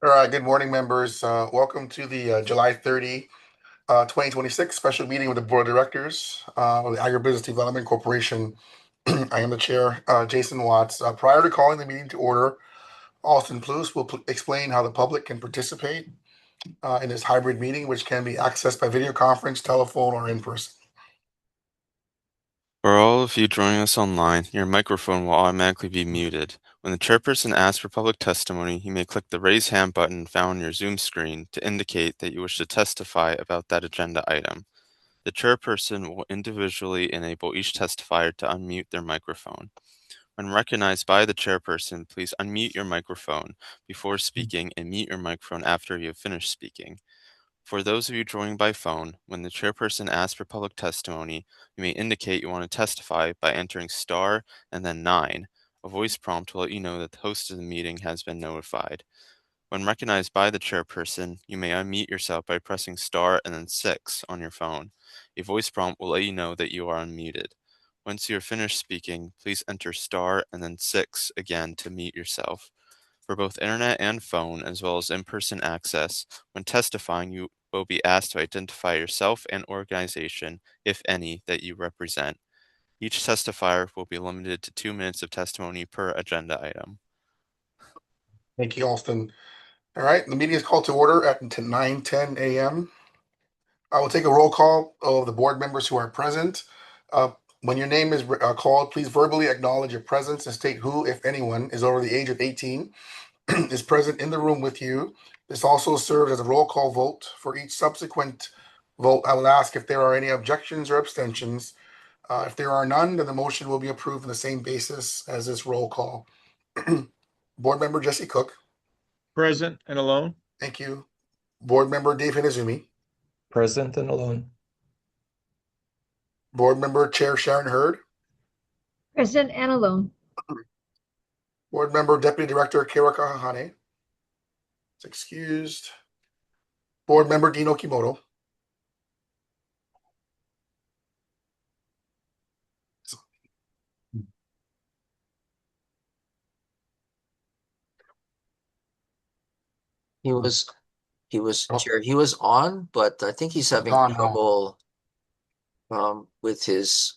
All right, good morning, members. Welcome to the July 30, 2026 special meeting with the Board of Directors of the Agribusiness Development Corporation. I am the chair, Jason Watts. Prior to calling the meeting to order, Austin Plus will explain how the public can participate in this hybrid meeting, which can be accessed by video conference, telephone, or in person. For all of you joining us online, your microphone will automatically be muted. When the chairperson asks for public testimony, you may click the raise hand button found on your Zoom screen to indicate that you wish to testify about that agenda item. The chairperson will individually enable each testifier to unmute their microphone. When recognized by the chairperson, please unmute your microphone before speaking and mute your microphone after you have finished speaking. For those of you joining by phone, when the chairperson asks for public testimony, you may indicate you want to testify by entering star and then 9. A voice prompt will let you know that the host of the meeting has been notified. When recognized by the chairperson, you may unmute yourself by pressing star and then 6 on your phone. A voice prompt will let you know that you are unmuted. Once you are finished speaking, please enter star and then 6 again to mute yourself. For both internet and phone, as well as in-person access, when testifying, you will be asked to identify yourself and organization, if any, that you represent. Each testifier will be limited to 2 minutes of testimony per agenda item. Thank you, Austin. All right, the meeting is called to order at 9:10 a.m. I will take a roll call of the board members who are present. Uh, when your name is called, please verbally acknowledge your presence and state who, if anyone, is over the age of 18, is present in the room with you. This also serves as a roll call vote. For each subsequent vote, I will ask if there are any objections or abstentions. If there are none, then the motion will be approved on the same basis as this roll call. Board member Jesse Cook. Present and alone. Thank you. Board member Dave Hinizumi. Present and alone. Board member Chair Sharon Hurd. Present and alone. Board member Deputy Director Kira Kahane is excused. Board member Dino Kimoto. He was Oh, chair. He was on, but I think he's having gone now. trouble with his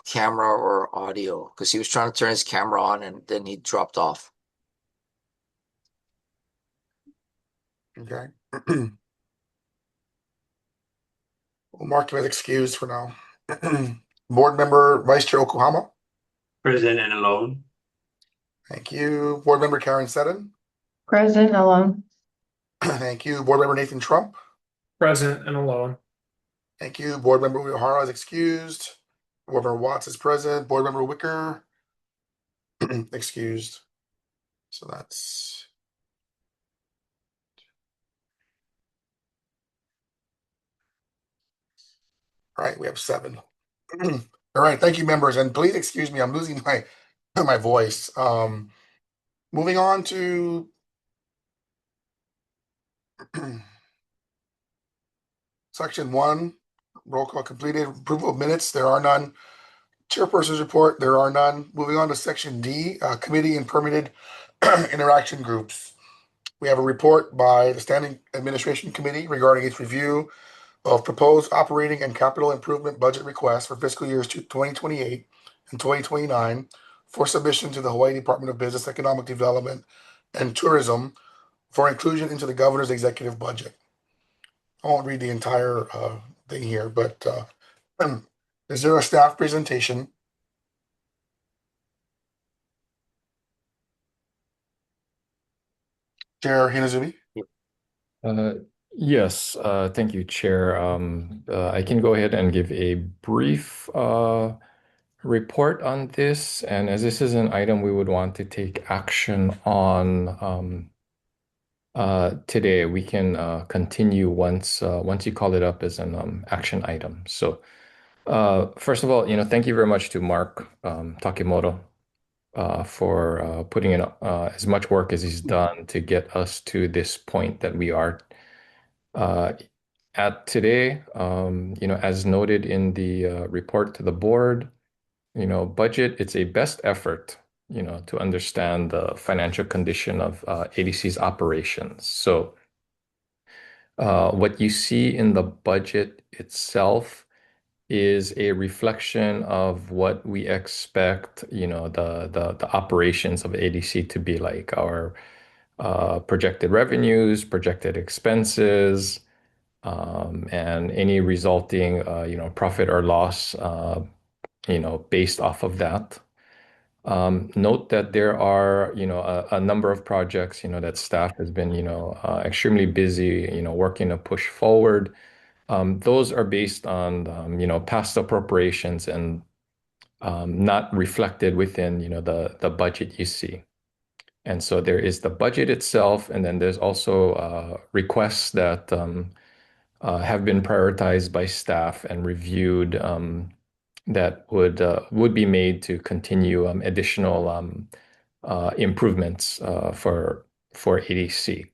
camera or audio because he was trying to turn his camera on and then he dropped off. Okay. We'll mark him as excused for now. Board member Vice Chair Oklahoma. Present and alone. Thank you. Board member Karen Seddon. Present and alone. Thank you. Board member Nathan Trump. Present and alone. Thank you. Board member Uehara is excused. Board member Watts is present. Board member Wicker excused. So that's all right. We have 7. All right. Thank you, members, and please excuse me. I'm losing my voice. Moving on to section 1, roll call completed. Approval of minutes. There are none. Chairperson's report. There are none. Moving on to section D, committee and permitted interaction groups. We have a report by the Standing Administration Committee regarding its review of proposed operating and capital improvement budget requests for fiscal years 2028 and 2029 for submission to the Hawaii Department of Business, Economic Development, and Tourism for inclusion into the governor's executive budget. I won't read the entire thing here, but is there a staff presentation? Chair Hinazumi? Yes, thank you, Chair. I can go ahead and give a brief report on this. And as this is an item we would want to take action on today, we can continue once you call it up as an action item. So first of all, thank you very much to Mark Takimoto for putting in as much work as he's done to get us to this point that we are uh, at today. As noted in the report to the board, budget, it's a best effort, to understand the financial condition of ADC's operations. So what you see in the budget itself is a reflection of what we expect, the operations of ADC to be like, our projected revenues, projected expenses, and any resulting, profit or loss, based off of that. Note that there are, a number of projects, that staff has been, extremely busy, working to push forward. Those are based on, past appropriations and not reflected within, the budget you see. And so there is the budget itself, and then there's also requests that have been prioritized by staff and reviewed, that would be made to continue additional improvements for ADC.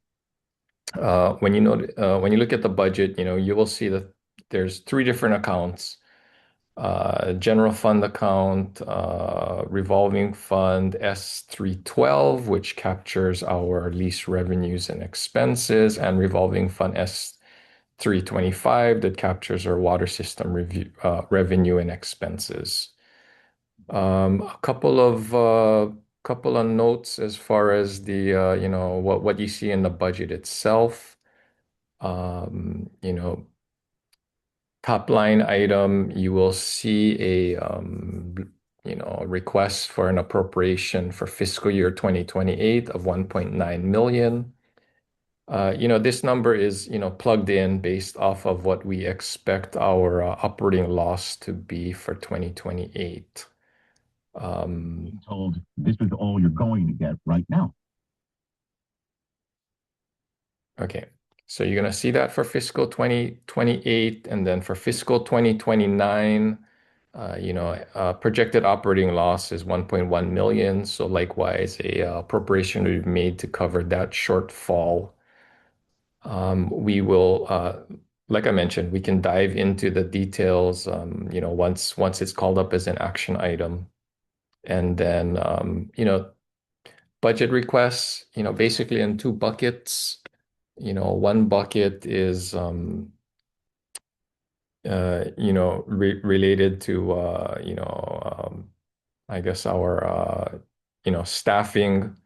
When you look at the budget, you will see that there's three different accounts: general fund account, revolving fund S312, which captures our lease revenues and expenses, and revolving fund S325 that captures our water system revenue and expenses. A couple of notes as far as the what you see in the budget itself. Top line item, you will see a request for an appropriation for fiscal year 2028 of 1.9 million. This number is, plugged in based off of what we expect our operating loss to be for 2028. Told this is all you're going to get right now. Okay, so you're going to see that for fiscal 2028, and then for fiscal 2029, projected operating loss is 1.1 million. So likewise, a appropriation will be made to cover that shortfall. We will, like I mentioned, we can dive into the details, once it's called up as an action item. And then, budget requests, basically in two buckets. One bucket is, related to, I guess our, staffing,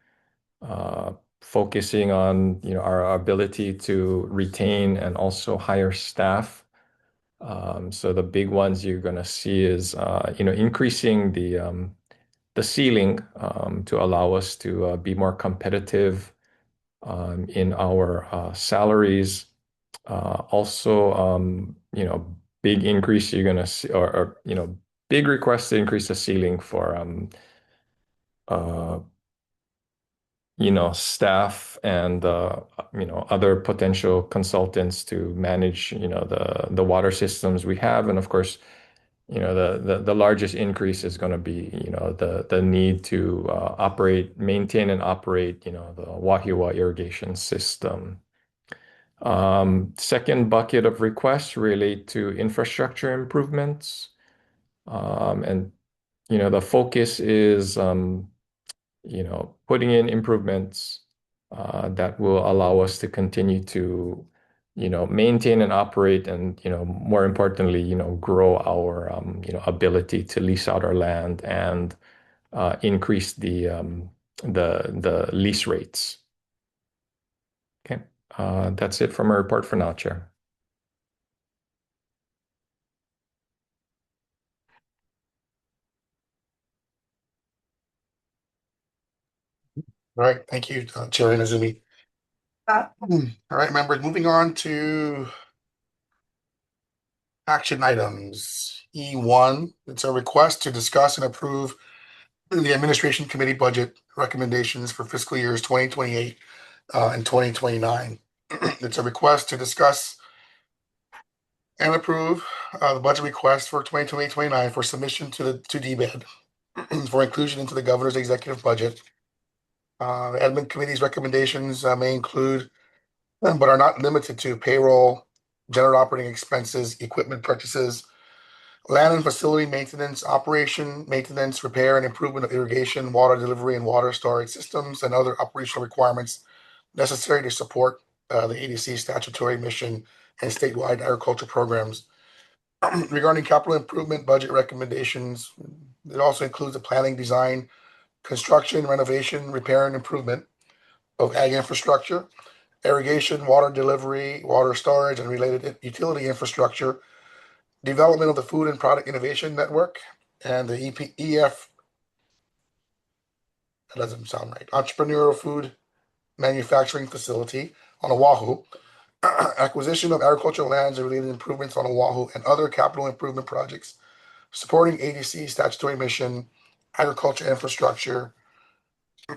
focusing on, our ability to retain and also hire staff. So the big ones you're going to see is, increasing the ceiling to allow us to be more competitive in our salaries. Also, big increase you're going to see, or big request to increase the ceiling for staff and other potential consultants to manage the water systems we have. And of course, the largest increase is going to be the need to maintain and operate the Wahiawa irrigation system. Second bucket of requests relate to infrastructure improvements, and the focus is putting in improvements that will allow us to continue to maintain and operate, and more importantly, grow our ability to lease out our land and increase the lease rates. Okay, that's it from my report for now, Chair. All right, thank you, Chair Inazumi. All right, members, moving on to action items. E1, it's a request to discuss and approve the Administration Committee budget recommendations for fiscal years 2028 and 2029. It's a request to discuss and approve the budget request for 2028-29 for submission to DBED for inclusion into the governor's executive budget. The Admin Committee's recommendations may include, but are not limited to, payroll, general operating expenses, equipment purchases, land and facility maintenance, operation, maintenance, repair, and improvement of irrigation, water delivery, and water storage systems, and other operational requirements necessary to support the ADC statutory mission and statewide agriculture programs. Regarding capital improvement budget recommendations, it also includes the planning, design, construction, renovation, repair, and improvement of ag infrastructure, irrigation, water delivery, water storage, and related utility infrastructure, development of the Food and Product Innovation Network, and the EF, that doesn't sound right, Entrepreneurial Food Manufacturing Facility on Oahu, acquisition of agricultural lands and related improvements on Oahu, and other capital improvement projects supporting ADC statutory mission, agriculture infrastructure,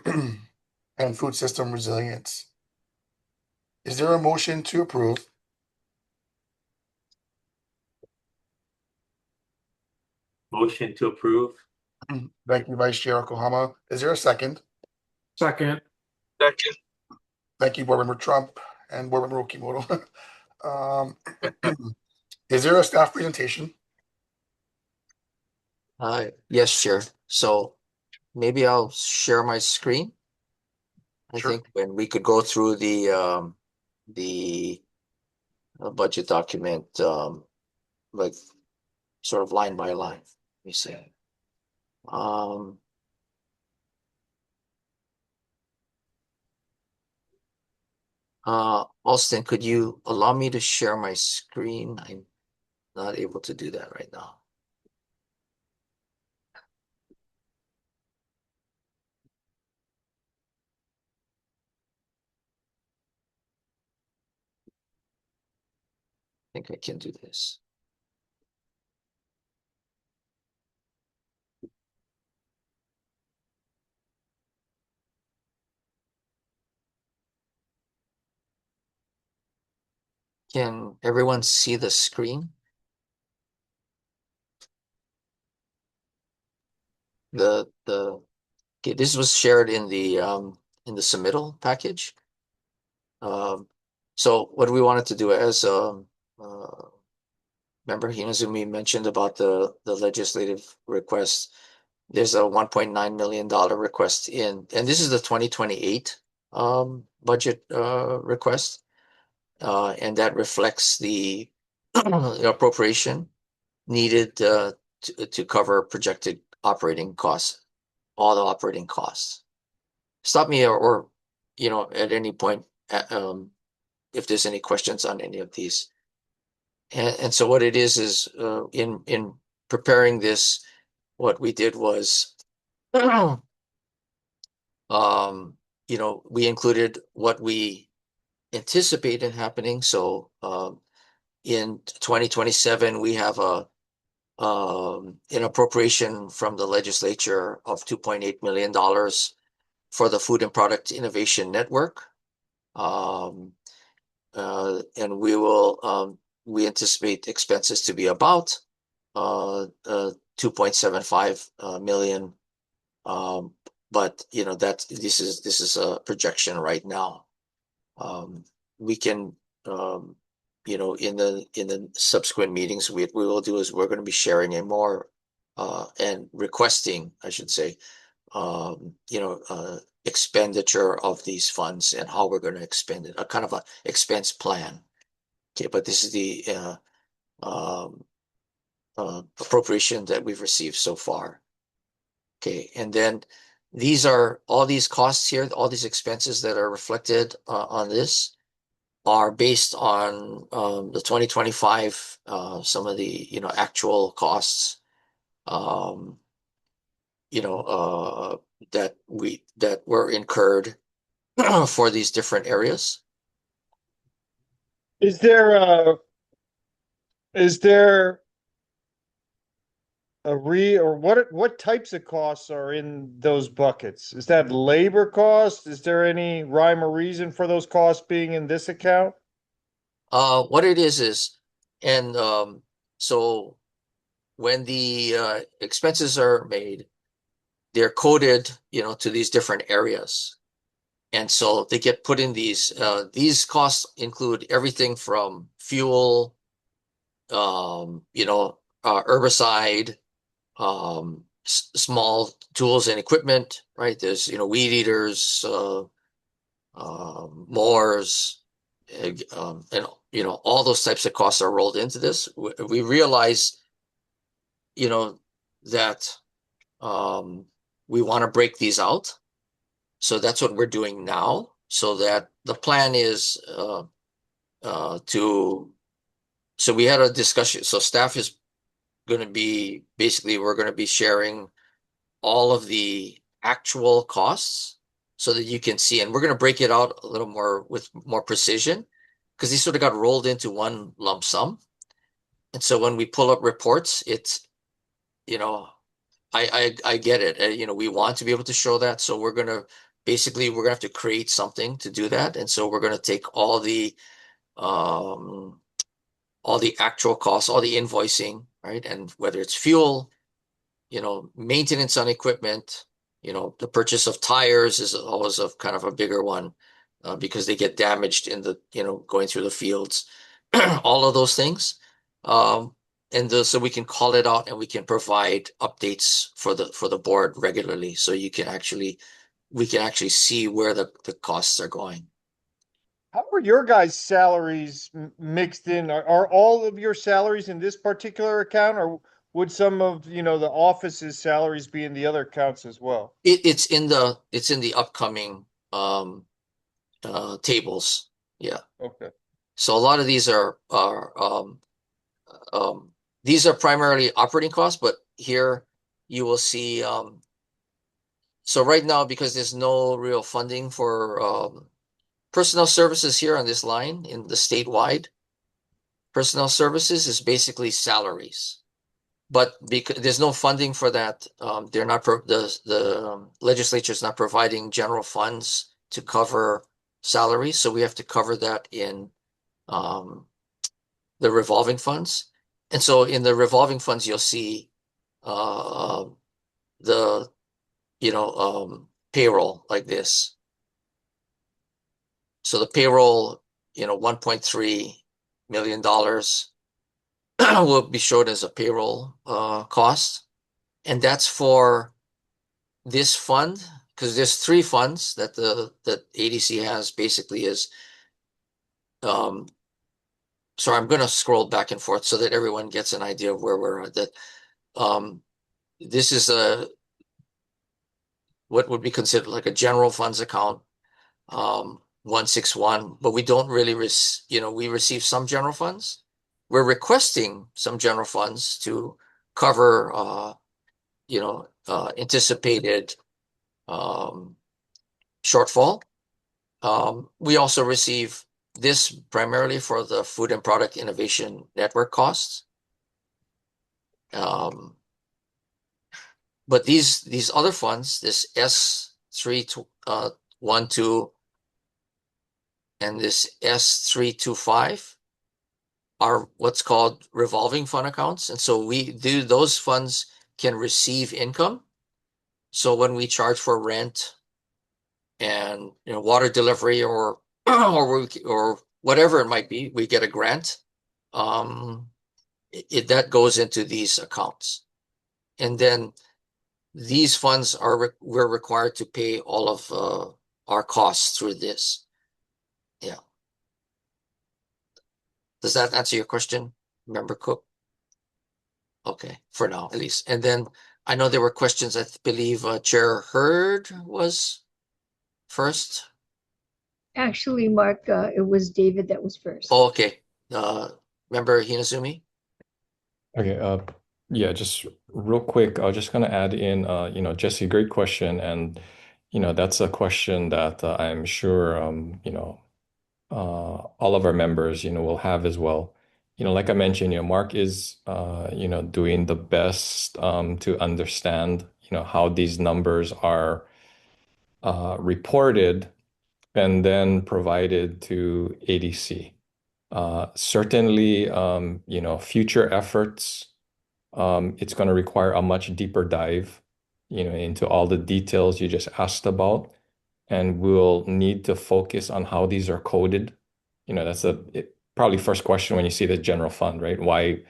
and food system resilience. Is there a motion to approve? Motion to approve. Thank you, Vice Chair Yokohama. Is there a second? Second. Thank you, Board Member Trump and Board Member Okimoto. Is there a staff presentation? Yes, Chair. So maybe I'll share my screen. I Sure. think when we could go through the budget document, like sort of line by line. Let me see. Austin, could you allow me to share my screen? I'm not able to do that right now. I think I can do this. Can everyone see the screen? Okay, this was shared in the submittal package. So what we wanted to do as remember Hinazumi mentioned about the legislative request. There's a $1.9 million request in, and this is the 2028 budget request. And that reflects the appropriation needed to cover projected operating costs, all the operating costs. Stop me or at any point if there's any questions on any of these. And so what it is in preparing this, what we did was we included what we anticipated happening. So in 2027, we have an appropriation from the legislature of $2.8 million for the Food and Product Innovation Network. And we anticipate expenses to be about 2.75 million. But this is a projection right now. We can in the subsequent meetings we will do is we're going to be sharing a more and requesting, I should say, expenditure of these funds and how we're going to expend it, a kind of a expense plan. Okay, but this is the appropriation that we've received so far. Okay, and then all these costs here, all these expenses that are reflected on this are based on the 2025 some of the actual costs that were incurred for these different areas. Is there what types of costs are in those buckets? Is that labor costs? Is there any rhyme or reason for those costs being in this account? What it is, and so when the expenses are made, they're coded, to these different areas. And so they get put in these costs include everything from fuel, herbicide, small tools and equipment, right? There's, weed eaters, mowers, and, all those types of costs are rolled into this. We realize, that we want to break these out. So that's what we're doing now. So that the plan is so we had a discussion. So staff is going to be, basically, we're going to be sharing all of the actual costs so that you can see, and we're going to break it out a little more with more precision because these sort of got rolled into one lump sum. And so when we pull up reports, it's, I get it. We want to be able to show that. So we're going to have to create something to do that. And so we're going to take all the actual costs, all the invoicing, right? And whether it's fuel, maintenance on equipment, the purchase of tires is always a kind of a bigger one because they get damaged in the, going through the fields, all of those things. So we can call it out and we can provide updates for the board regularly. So we can actually see where the costs are going. How are your guys' salaries mixed in? Are all of your salaries in this particular account, or would some of, the office's salaries be in the other accounts as well? It's in the upcoming tables. Yeah. Okay. So a lot of these are primarily operating costs, but here you will see. So right now, because there's no real funding for personnel services here on this line in the statewide, personnel services is basically salaries. But because there's no funding for that, they're not the legislature is not providing general funds to cover salaries, so we have to cover that in the revolving funds. And so in the revolving funds, you'll see the payroll like this. So the payroll, $1.3 million will be shown as a payroll cost. And that's for this fund, because there's 3 funds that ADC has, basically is sorry, I'm going to scroll back and forth so that everyone gets an idea of where we're at. That this is what would be considered like a general funds account, 161, but we don't really we receive some general funds. We're requesting some general funds to cover anticipated shortfall. We also receive this primarily for the Food and Product Innovation Network costs. But these other funds, this S312 and this S325, are what's called revolving fund accounts. And so those funds can receive income. So when we charge for rent and water delivery or whatever it might be, we get a grant. That goes into these accounts. And then these funds we're required to pay all of our costs through this. Yeah. Does that answer your question, Member Cook? Okay, for now at least. And then I know there were questions. I believe Chair Hurd was first. Actually, Mark, it was David that was first. Oh, okay. Member Hinazumi? Okay, yeah, just real quick, I was just gonna add in, Jesse, great question, and that's a question that I'm sure all of our members will have as well. Like I mentioned, Mark is doing the best to understand how these numbers are reported and then provided to ADC. Certainly, future efforts, it's going to require a much deeper dive, into all the details you just asked about, and we'll need to focus on how these are coded. That's probably first question when you see the general fund, right? Why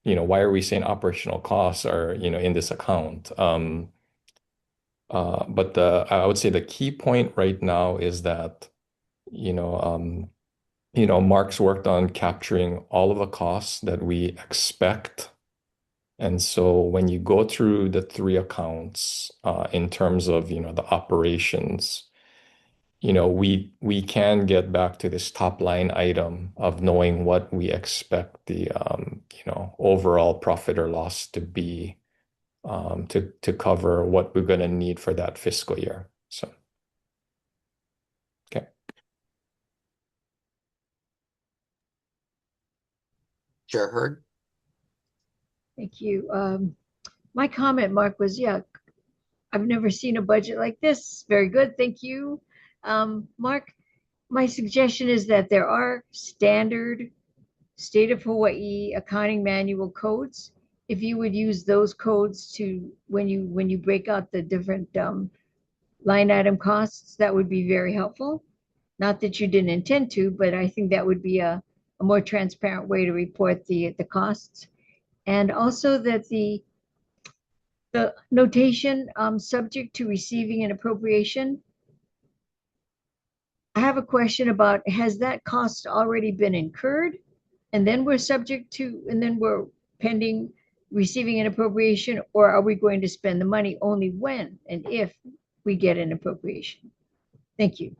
why are we saying operational costs are, in this account? But I would say the key point right now is that, you know, um, Mark's worked on capturing all of the costs that we expect. And so when you go through the three accounts, in terms of, the operations, we can get back to this top line item of knowing what we expect the, overall profit or loss to be, to cover what we're going to need for that fiscal year. So, okay. Chair Hurd? Thank you. My comment, Mark, was, yeah, I've never seen a budget like this. Very good. Thank you. Mark, my suggestion is that there are standard State of Hawaii accounting manual codes. If you would use those codes to, when you break out the different line item costs, that would be very helpful. Not that you didn't intend to, but I think that would be a more transparent way to report the costs. And also that the notation subject to receiving an appropriation. I have a question about, has that cost already been incurred? And then we're pending receiving an appropriation, or are we going to spend the money only when and if we get an appropriation? Thank you.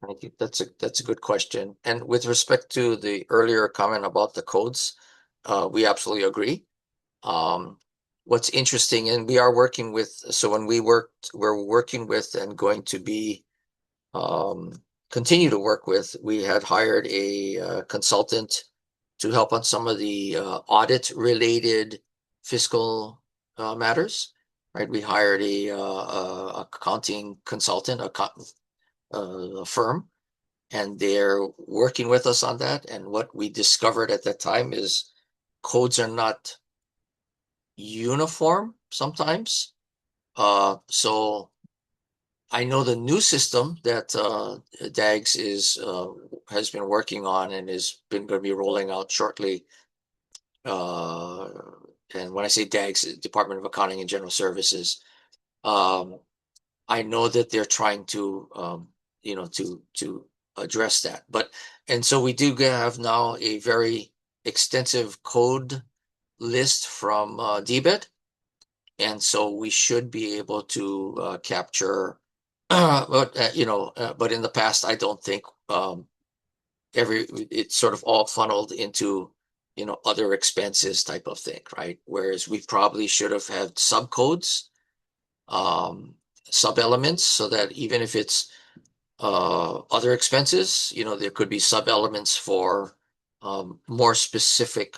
Thank you. That's a good question. And with respect to the earlier comment about the codes, we absolutely agree. What's interesting, and we are working with, so when we're working with and going to be continue to work with, we had hired a consultant to help on some of the audit related fiscal matters, right? We hired a accounting consultant, a firm, and they're working with us on that. And what we discovered at that time is codes are not uniform sometimes. So I know the new system that DAGS has been working on and is going to be rolling out shortly. And when I say DAGS, Department of Accounting and General Services, I know that they're trying to to address that. And so we do have now a very extensive code list from DBED, and so we should be able to capture. But in the past, I don't think it's sort of all funneled into other expenses type of thing, right? Whereas we probably should have had subcodes, sub elements, so that even if it's other expenses, there could be sub elements for more specific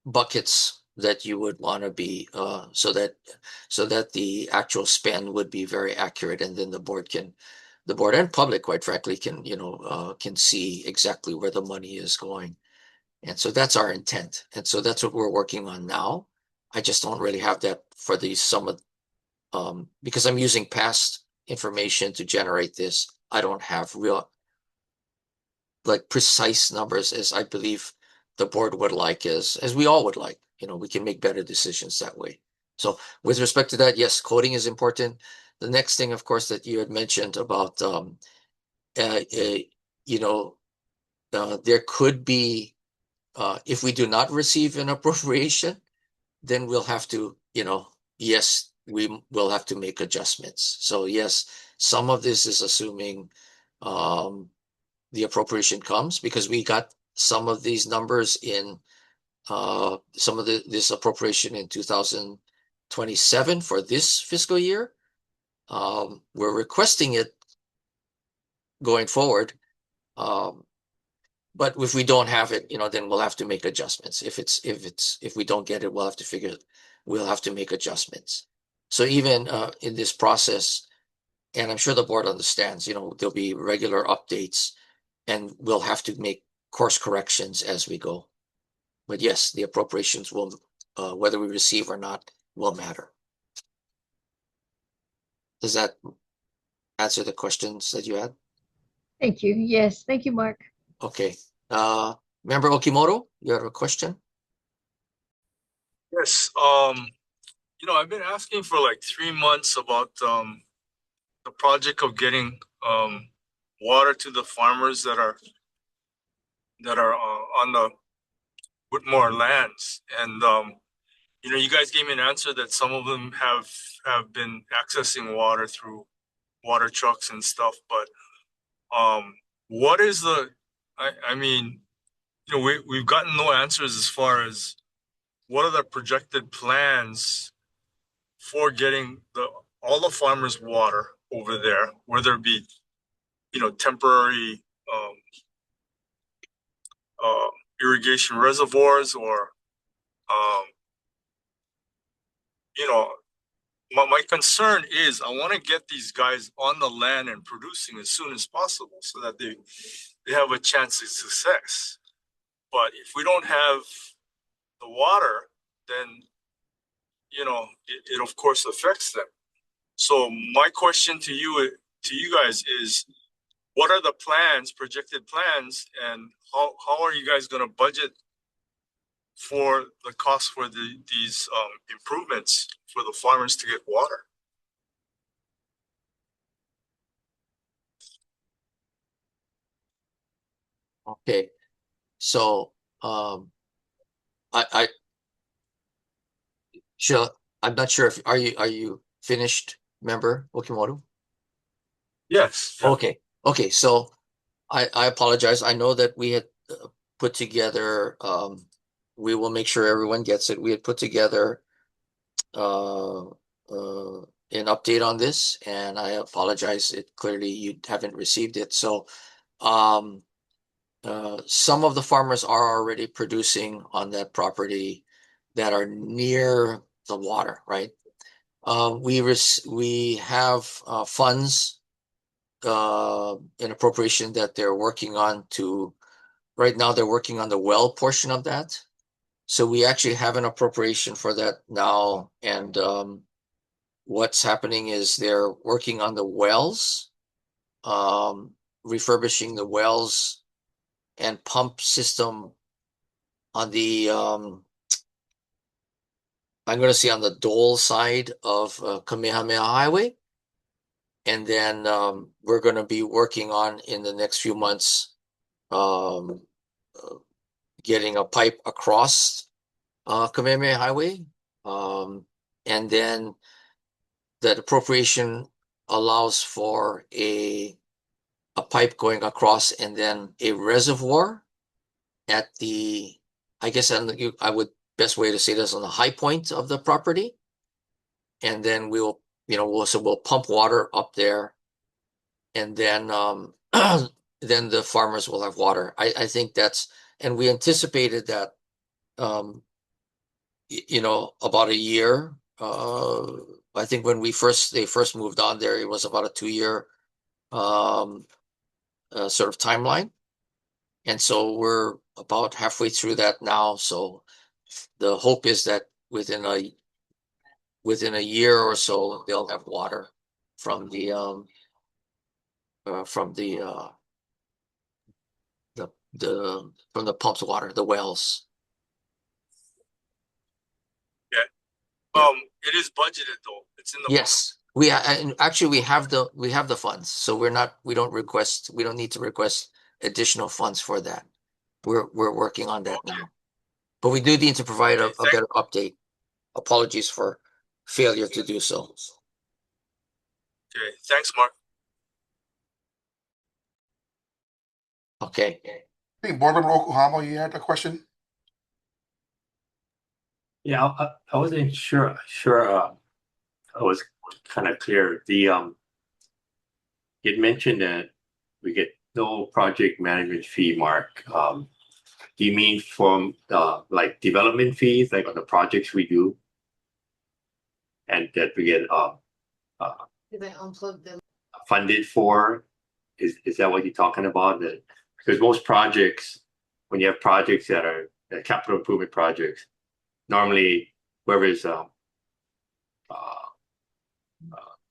buckets that you would want to be so that the actual spend would be very accurate, and then the board and public, quite frankly, can see exactly where the money is going. And so that's our intent, and so that's what we're working on now. I just don't really have that for the sum of because I'm using past information to generate this. I don't have real precise numbers as I believe the board would like, as we all would like. We can make better decisions that way. So with respect to that, yes, coding is important. The next thing, of course, that you had mentioned about there could be if we do not receive an appropriation, then we'll have to, yes, we will have to make adjustments. So yes, some of this is assuming the appropriation comes, because we got some of these numbers in some of this appropriation in 2027 for this fiscal year. We're requesting it going forward. But if we don't have it, then we'll have to make adjustments. If we don't get it, we'll have to make adjustments. So even in this process, and I'm sure the board understands, there'll be regular updates, and we'll have to make course corrections as we go. But yes, the appropriations will, whether we receive or not, will matter. Does that answer the questions that you had? Thank you. Yes. Thank you, Mark. Okay. Member Okimoto, you have a question? Yes, I've been asking for like 3 months about the project of getting water to the farmers that are on the Whitmore lands, and you guys gave me an answer that some of them have been accessing water through water trucks and stuff, but what is I mean, we've gotten no answers as far as what are the projected plans for getting all the farmers water over there, whether it be, temporary irrigation reservoirs or, um, you know, my concern is I want to get these guys on the land and producing as soon as possible so that they have a chance of success. But if we don't have the water, then, it of course affects them. So my question to you guys is, what are the projected plans, and how are you guys going to budget for the cost for these improvements for the farmers to get water? Okay, so I sure, I'm not sure if are you finished, member Okimoto? Yes. Okay, so I apologize. I know that we had put together, we will make sure everyone gets it. We had put together an update on this, and I apologize. It clearly you haven't received it. So some of the farmers are already producing on that property that are near the water, right? We have funds in appropriation that they're working on right now they're working on the well portion of that. So we actually have an appropriation for that now, and what's happening is they're working on the wells, refurbishing the wells and pump system on the I'm going to say on the Dole side of Kamehameha Highway. And then we're going to be working on in the next few months getting a pipe across Kamehameha Highway. And then that appropriation allows for a pipe going across and then a reservoir at I guess I would best way to say this, on the high point of the property. And then we'll pump water up there, and then then the farmers will have water. I think and we anticipated that about a year. I think when they first moved on there, it was about a 2-year sort of timeline. And so we're about halfway through that now. So the hope is that within a year or so, they'll have water from the pumped water, the wells. Yeah. It is budgeted though. It's in the Yes. And actually we have the funds. So we don't need to request additional funds for that. We're working on that now. But we do need to provide a better update. Apologies for failure to do so. Okay, thanks, Mark. Okay. Hey, Board Member Yokohama, you had a question? Yeah, I wasn't sure. I was kind of clear. It mentioned that we get no project management fee, Mark. Do you mean from like development fees, like on the projects we do, and that we get funded for? Is that what you're talking about? That because most projects, when you have projects that are capital improvement projects, normally whoever is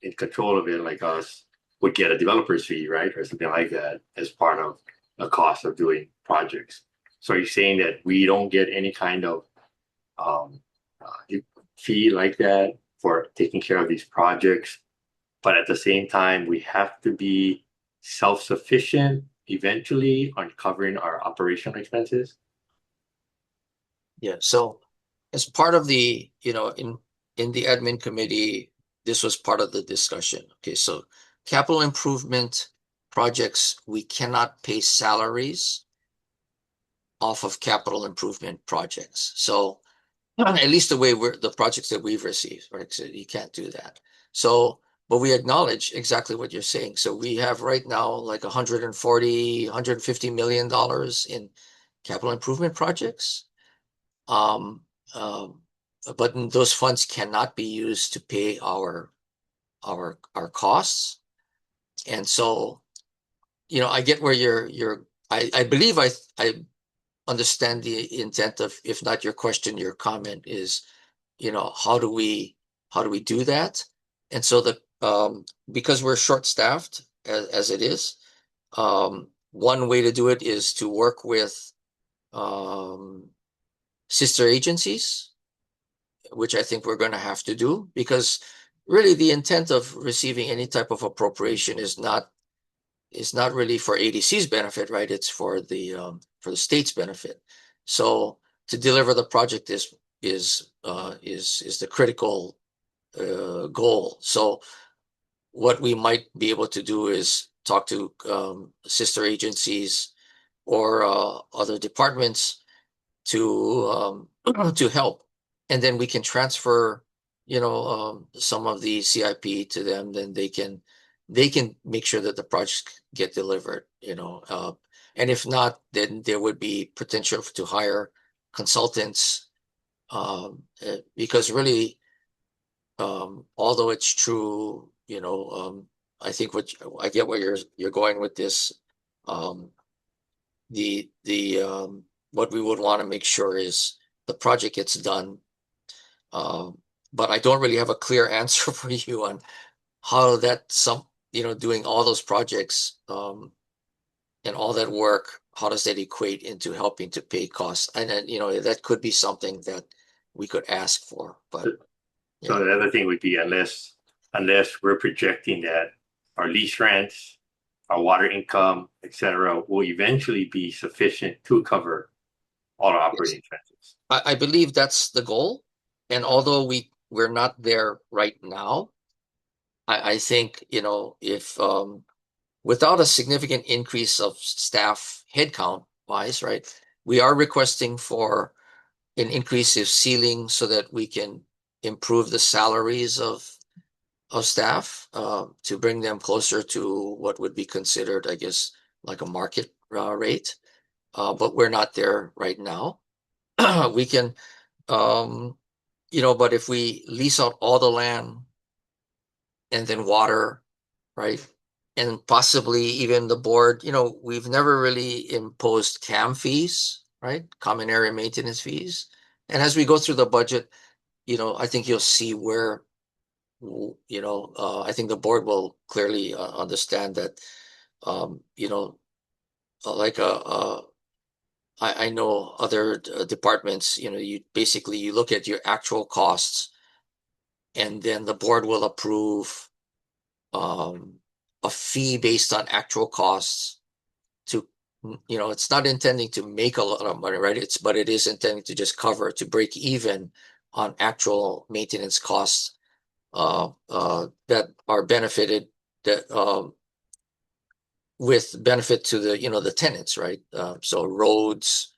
in control of it, like us, would get a developer's fee, right, or something like that, as part of the cost of doing projects. So are you saying that we don't get any kind of fee like that for taking care of these projects. But at the same time, we have to be self-sufficient eventually on covering our operational expenses. Yeah, so as part of the, in the admin committee, this was part of the discussion. Okay, so capital improvement projects, we cannot pay salaries off of capital improvement projects. So at least the way the projects that we've received, right? So you can't do that. So, but we acknowledge exactly what you're saying. So we have right now like 140, $150 million in capital improvement projects. But those funds cannot be used to pay our costs. And so, I get where I believe I understand the intent of, if not your question, your comment is, how do we do that? And so because we're short-staffed as it is, one way to do it is to work with sister agencies, which I think we're going to have to do, because really the intent of receiving any type of appropriation is not really for ADC's benefit, right? It's for the state's benefit. So to deliver the project is the critical goal. So what we might be able to do is talk to sister agencies or other departments to help, and then we can transfer some of the CIP to them. Then they can make sure that the projects get delivered, and if not, then there would be potential to hire consultants, because really, although it's true, I think I get where you're going with this. What we would want to make sure is the project gets done. But I don't really have a clear answer for you on how doing all those projects, and all that work, how does that equate into helping to pay costs? And then, that could be something that we could ask for, but. So the other thing would be, unless we're projecting that our lease rents, our water income, etc., will eventually be sufficient to cover all our operating expenses. I believe that's the goal. And although we're not there right now, I think, if without a significant increase of staff headcount wise, right, we are requesting for an increase of ceiling so that we can improve the salaries of staff, to bring them closer to what would be considered, I guess, like a market rate. But we're not there right now. We can, but if we lease out all the land and then water, right, and possibly even the board, we've never really imposed CAM fees, right, common area maintenance fees. And as we go through the budget, I think you'll see where, I think the board will clearly understand that, like I know other departments, you basically look at your actual costs, and then the board will approve a fee based on actual costs to, it's not intending to make a lot of money, right? But it is intending to just cover, to break even on actual maintenance costs that are benefited, that with benefit to the tenants, right? So roads,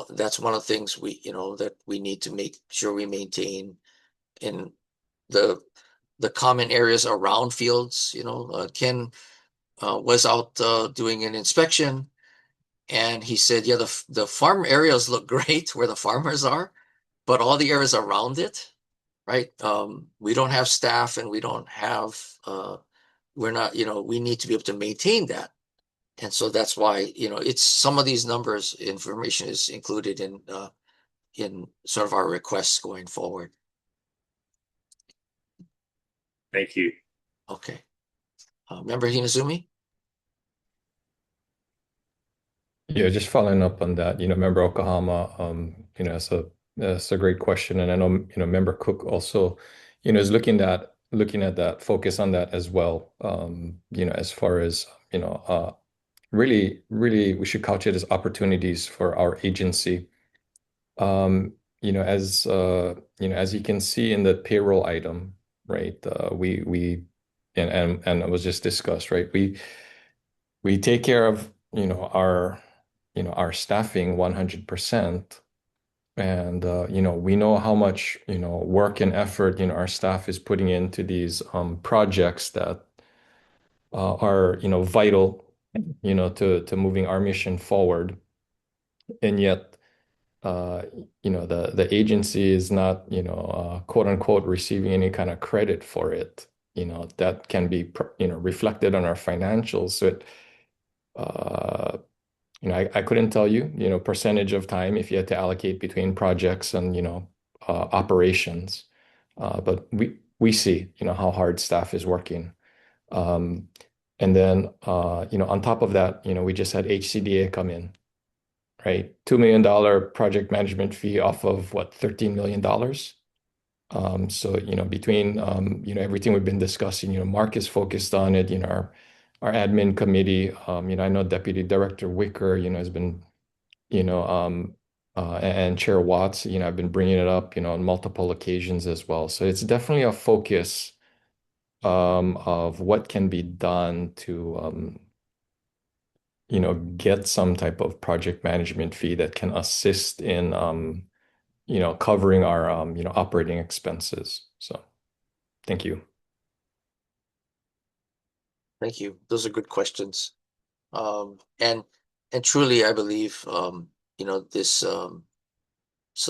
that's one of the things that we need to make sure we maintain in the common areas around fields. Ken was out doing an inspection, and he said, yeah, the farm areas look great where the farmers are, but all the areas around it, right? We don't have staff, and we don't have, we're not, we need to be able to maintain that. And so that's why, it's some of these numbers, information is included in sort of our requests going forward. Thank you. Okay. Member Hinazumi? Yeah, just following up on that, Member Okahama, as a That's a great question, and I know Member Cook also, is looking at that, focus on that as well. As far as really, we should couch it as opportunities for our agency. As you can see in the payroll item, right? We and it was just discussed, right? We take care of our staffing 100%. And we know how much work and effort our staff is putting into these projects that are vital to moving our mission forward. And yet the agency is not quote unquote receiving any kind of credit for it. That can be reflected on our financials. So I couldn't tell you percentage of time if you had to allocate between projects and operations, but we see how hard staff is working. And then on top of that, we just had HCDA come in, right? $2 million project management fee off of what, $13 million. So between everything we've been discussing, Mark is focused on it. Our admin committee, I know Deputy Director Wicker, has been, and Chair Watts, I've been bringing it up, on multiple occasions as well. So it's definitely a focus of what can be done to, get some type of project management fee that can assist in, covering our, operating expenses. So thank you. Thank you. Those are good questions. And truly, I believe, this, so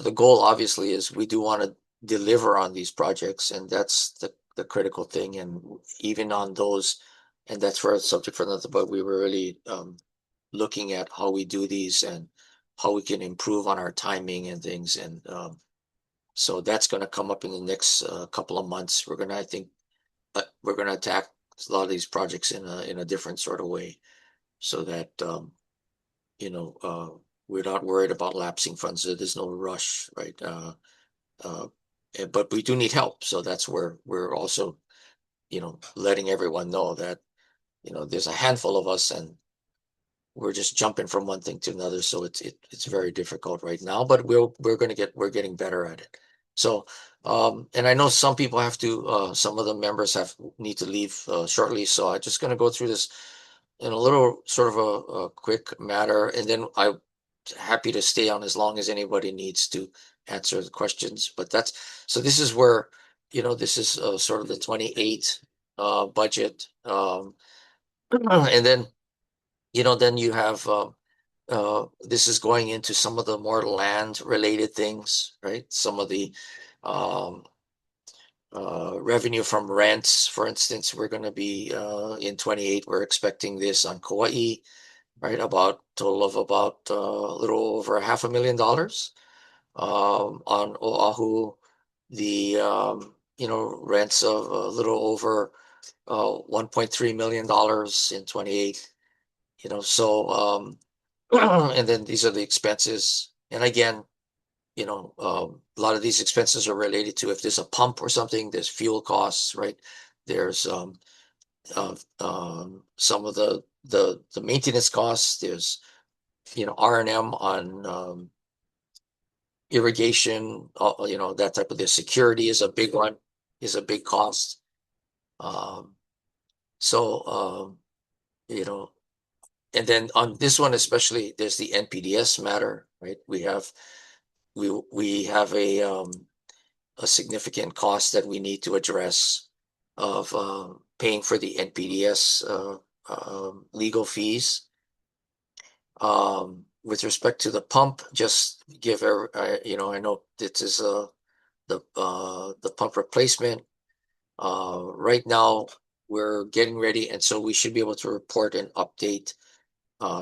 the goal obviously is we do want to deliver on these projects, and that's the critical thing. And even on those, and that's for a subject for another, but we were really looking at how we do these and how we can improve on our timing and things. And so that's going to come up in the next couple of months. We're going to, I think, we're going to attack a lot of these projects in a different sort of way, so that we're not worried about lapsing funds. There's no rush, right? But we do need help, so that's where we're also letting everyone know that there's a handful of us and we're just jumping from one thing to another, so it's very difficult right now, but we're getting better at it. So and I know some people have to some of the members need to leave shortly, so I'm just going to go through this in a little sort of a quick matter, and then I'm happy to stay on as long as anybody needs to answer the questions. But so this is where this is sort of the 28 budget, and then then you have this is going into some of the more land related things, right? Some of the revenue from rents, for instance, we're going to be in 28, we're expecting this on Kauai, right? Total of about a little over $500,000. On Oahu, the rents of a little over $1.3 million in 28. So and then these are the expenses, and again, a lot of these expenses are related to if there's a pump or something, there's fuel costs, right? There's some of the maintenance costs. There's R&M on irrigation, that type of. The security is a big one, is a big cost. So and then on this one especially, there's the NPDES matter, right? We have a significant cost that we need to address of paying for the NPDES legal fees. With respect to the pump, just give I know this is the pump replacement. Right now we're getting ready, and so we should be able to report an update.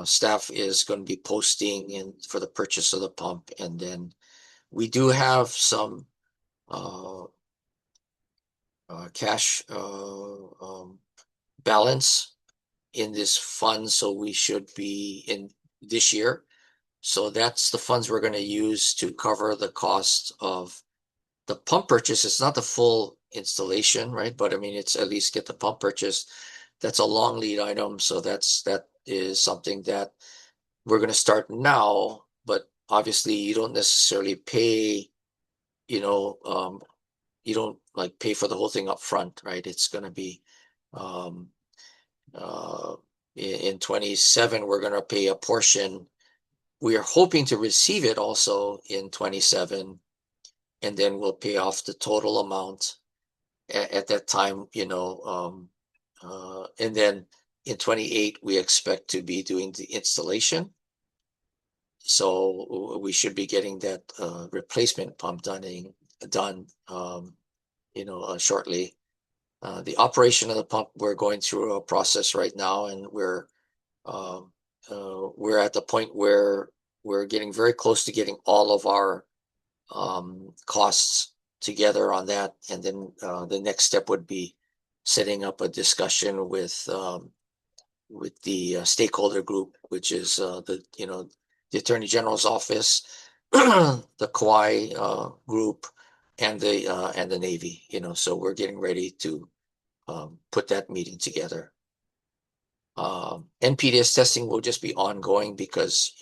Staff is going to be posting in for the purchase of the pump, and then we do have some cash balance in this fund, so we should be in this year. So that's the funds we're going to use to cover the cost of the pump purchase. It's not the full installation, right? But I mean, it's at least get the pump purchase. That's a long lead item. So that is something that we're going to start now, but obviously you don't necessarily pay, you don't like pay for the whole thing up front, right? It's going to be, in 27, we're going to pay a portion. We are hoping to receive it also in 27, and then we'll pay off the total amount at that time, and then in 28, we expect to be doing the installation. So we should be getting that replacement pump done, shortly. The operation of the pump, we're going through a process right now, and we're at the point where we're getting very close to getting all of our costs together on that. And then the next step would be setting up a discussion with the stakeholder group, which is the Attorney General's office, the Kauai group, and the Navy. So we're getting ready to put that meeting together. NPDES testing will just be ongoing because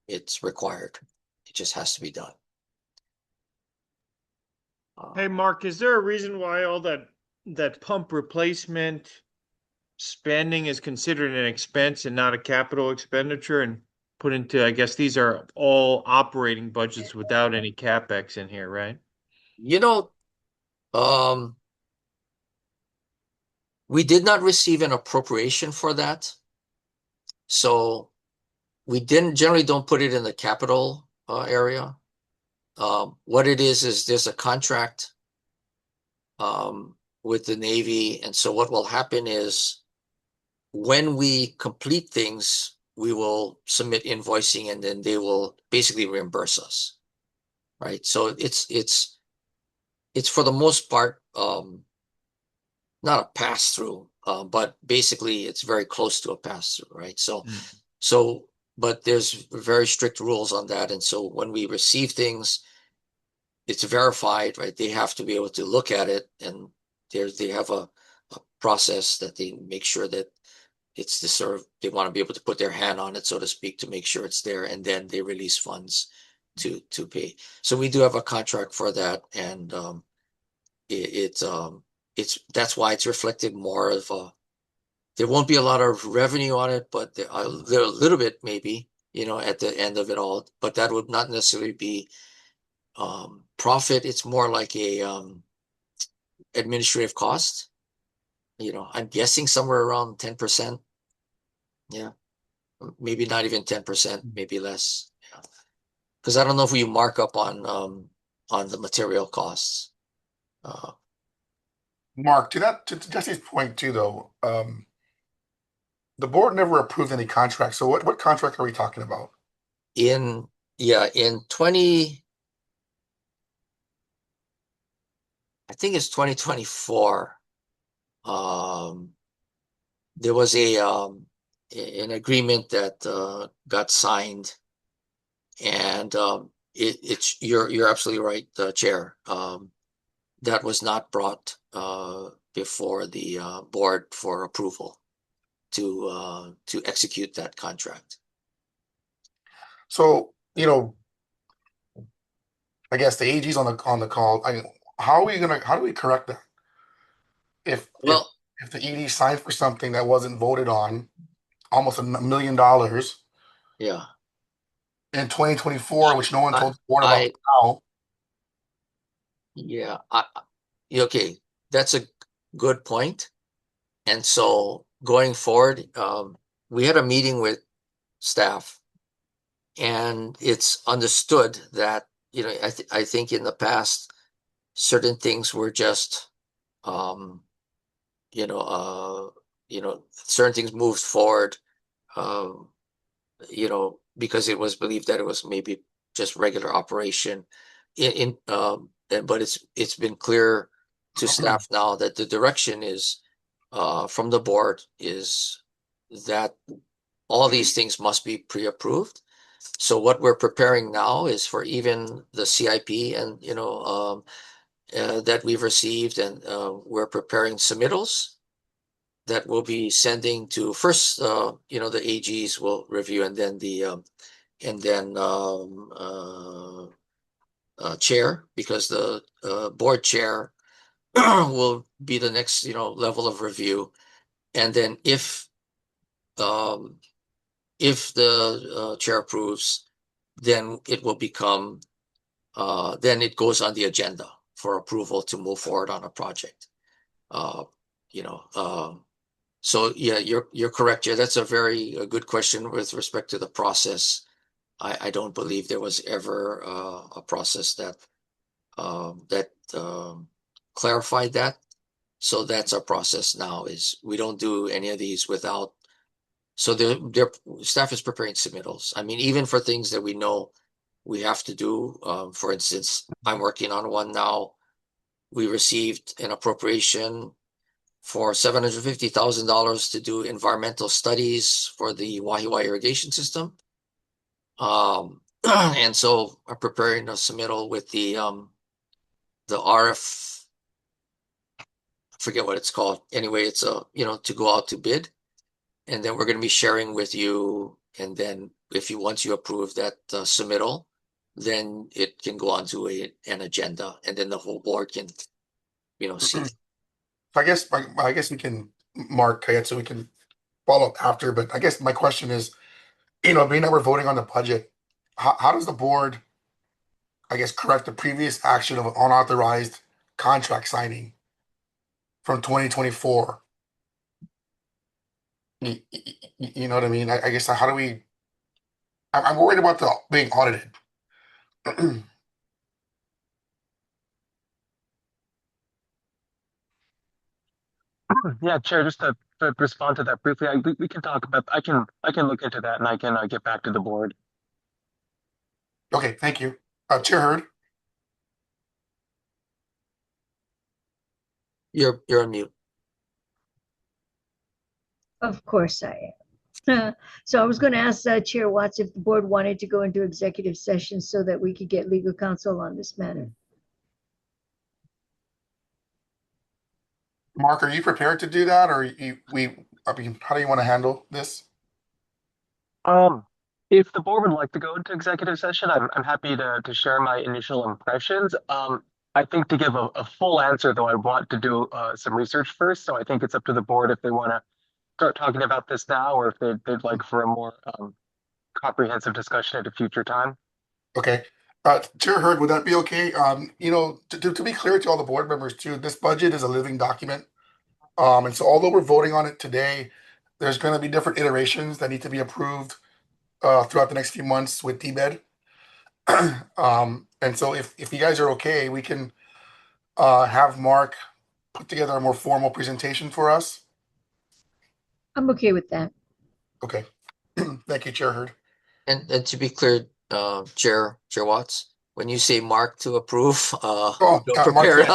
it's required. It just has to be done. Hey, Mark, is there a reason why all that pump replacement spending is considered an expense and not a capital expenditure and put into, I guess these are all operating budgets without any CapEx in here, right? We did not receive an appropriation for that. So we generally don't put it in the capital area. What it is there's a contract with the Navy. And so what will happen is when we complete things, we will submit invoicing, and then they will basically reimburse us. Right. So it's for the most part, not a pass through, but basically it's very close to a pass through. Right. So, but there's very strict rules on that. And so when we receive things, it's verified, right? They have to be able to look at it, and they have a process that they make sure that it's they want to be able to put their hand on it, so to speak, to make sure it's there, and then they release funds to pay. So we do have a contract for that, and that's why it's reflected more of there won't be a lot of revenue on it, but there a little bit maybe, at the end of it all, but that would not necessarily be profit. It's more like a administrative cost. I'm guessing somewhere around 10%. Yeah. Maybe not even 10%, maybe less. Yeah. Because I don't know if we mark up on the material costs. Mark, to Jesse's point too, though, the board never approved any contract. So what contract are we talking about? In 20, I think it's 2024. There was an agreement that got signed, and you're absolutely right, Chair. That was not brought before the board for approval to execute that contract. So, I guess the AG's on the call. How do we correct that? If the ED signed for something that wasn't voted on, almost $1 million. Yeah. In 2024, which no one told the board about now. Yeah. Okay. That's a good point. And so going forward, we had a meeting with staff, and it's understood that, I think in the past, certain things were just, certain things moved forward, because it was believed that it was maybe just regular operation but it's been clear to staff now that the direction is from the board is that all these things must be pre-approved. So what we're preparing now is for even the CIP and, that we've received, and we're preparing submittals that we'll be sending to first, the AGs will review, and then chair, because the board chair will be the next, level of review. And then if the chair approves, then it will become, then it goes on the agenda for approval to move forward on a project. So yeah, you're correct. Yeah, that's a very good question with respect to the process. I don't believe there was ever a process that clarified that. So that's our process now, is we don't do any of these without. So their staff is preparing submittals. I mean, even for things that we know we have to do. For instance, I'm working on one now. We received an appropriation for $750,000 to do environmental studies for the Wahiwa irrigation system. And so I'm preparing a submittal with the RF, I forget what it's called. Anyway, it's to go out to bid. And then we're going to be sharing with you. And then once you approve that submittal, then it can go on to an agenda, and then the whole board can, see. I guess we can, Mark, so we can follow up after. But I guess my question is, being that we're voting on the budget, how does the board, I guess, correct the previous action of unauthorized contract signing from 2024? You know what I mean? I guess, how do we? I'm worried about being audited. Yeah, Chair, just to respond to that briefly, we can talk about, I can look into that, and I can get back to the board. Okay, thank you. Chair Hurd. You're on mute. Of course I am. So I was going to ask Chair Watts if the board wanted to go into executive session so that we could get legal counsel on this matter. Mark, are you prepared to do that, or how do you want to handle this? If the board would like to go into executive session, I'm happy to share my initial impressions. I think to give a full answer, though, I want to do some research first. So I think it's up to the board if they want to start talking about this now, or if they'd like for a more comprehensive discussion at a future time. Okay. Chair Hurd, would that be okay? To be clear to all the board members too, this budget is a living document. And so although we're voting on it today, there's going to be different iterations that need to be approved throughout the next few months with DBED. And so if you guys are okay, we can have Mark put together a more formal presentation for us. I'm okay with that. Okay. Thank you, Chair Hurd. And to be clear, Chair Watts, when you say Mark to approve, Mark prepare.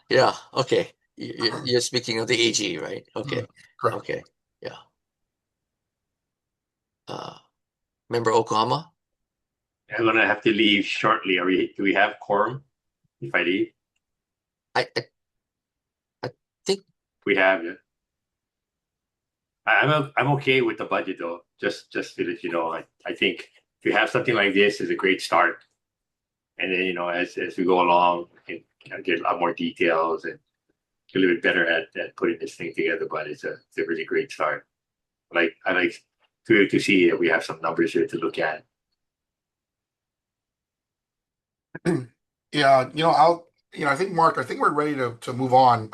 Yeah, okay. You're speaking of the AG, right? Okay. Correct. Okay. Yeah. Member Yokohama? I'm gonna have to leave shortly. Do we have quorum if I leave? I think we have. Yeah. I'm okay with the budget though. Just to let you know, I think if you have something like this, is a great start. And then as we go along, we can get a lot more details and get a little bit better at putting this thing together. But it's a really great start. I like to see that we have some numbers here to look at. Yeah, I think Mark, we're ready to move on.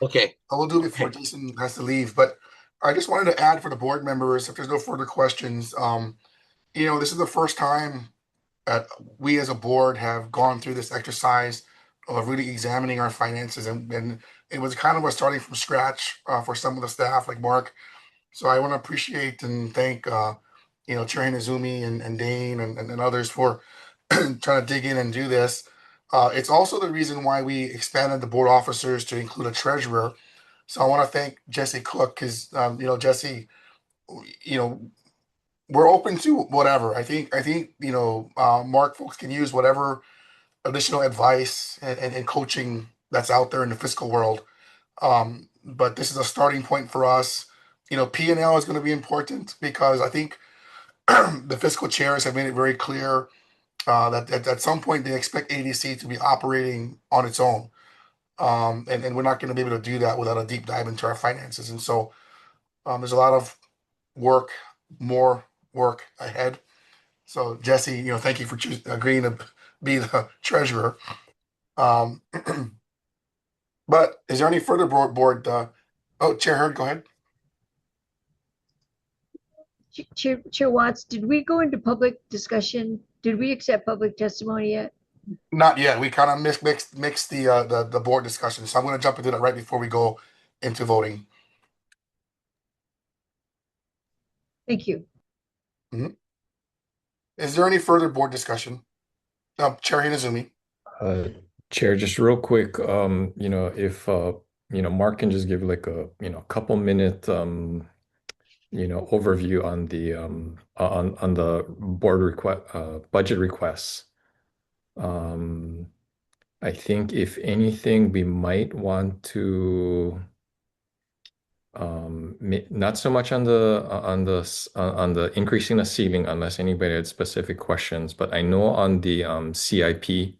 Okay. I will do it before Jason has to leave, but I just wanted to add for the board members, if there's no further questions, this is the first time that we as a board have gone through this exercise of really examining our finances, and it was kind of a starting from scratch for some of the staff like Mark. So I want to appreciate and thank Chair Hinazumi and Dane and others for trying to dig in and do this. It's also the reason why we expanded the board officers to include a treasurer. So I want to thank Jesse Cook, because Jesse, we're open to whatever. I think Mark, folks can use whatever additional advice and coaching that's out there in the fiscal world. But this is a starting point for us. P&L is going to be important because I think the fiscal chairs have made it very clear that at some point they expect ADC to be operating on its own. And we're not going to be able to do that without a deep dive into our finances. And so there's a lot of work, more work ahead. So Jesse, thank you for agreeing to be the treasurer. Um, but is there any further board? Chair Hurd, go ahead. Chair Watts, did we go into public discussion? Did we accept public testimony yet? Not yet. We kind of mixed the board discussion. So I'm going to jump into that right before we go into voting. Thank you. Is there any further board discussion? Chair Hinazumi. Chair, just real quick, if Mark can just give like a couple minute overview on the on the board budget requests. I think if anything, we might want to not so much on the increasing the ceiling unless anybody had specific questions, but I know on the CIP.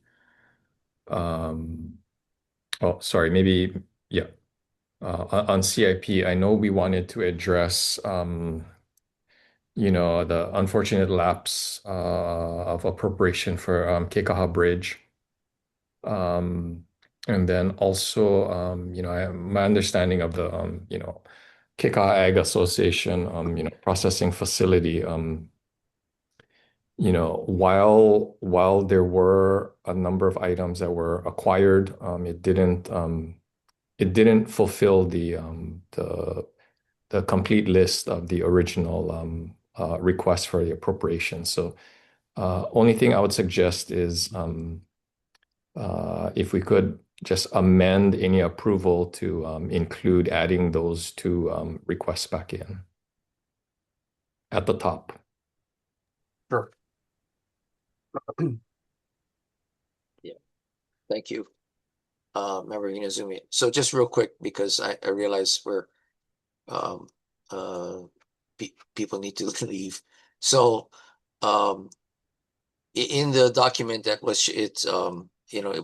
Oh, sorry, maybe yeah. On CIP, I know we wanted to address the unfortunate lapse of appropriation for Kekaha Bridge. And then also, my understanding of the Kekaha Ag Association processing facility, while there were a number of items that were acquired, it didn't fulfill the complete list of the original request for the appropriation. So only thing I would suggest is if we could just amend any approval to include adding those two requests back in at the top. Sure. Yeah, thank you, Member Hinazumi. So just real quick, because I realize we're people need to leave. So in the document that was it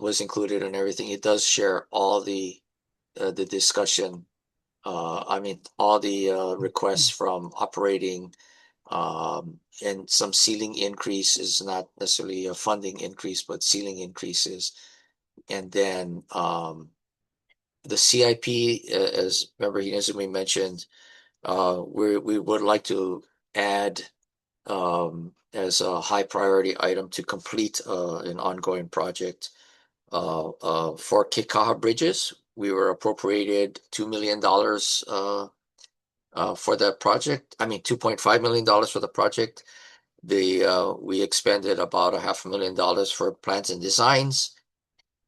was included and everything, it does share all the discussion. All the requests from operating, and some ceiling increase is not necessarily a funding increase, but ceiling increases. And then the CIP, as Member Hinazumi mentioned, we would like to add as a high priority item to complete an ongoing project for Kekaha Bridges. We were appropriated $2 million for that project. $2.5 million for the project. We expended about $500,000 for plans and designs,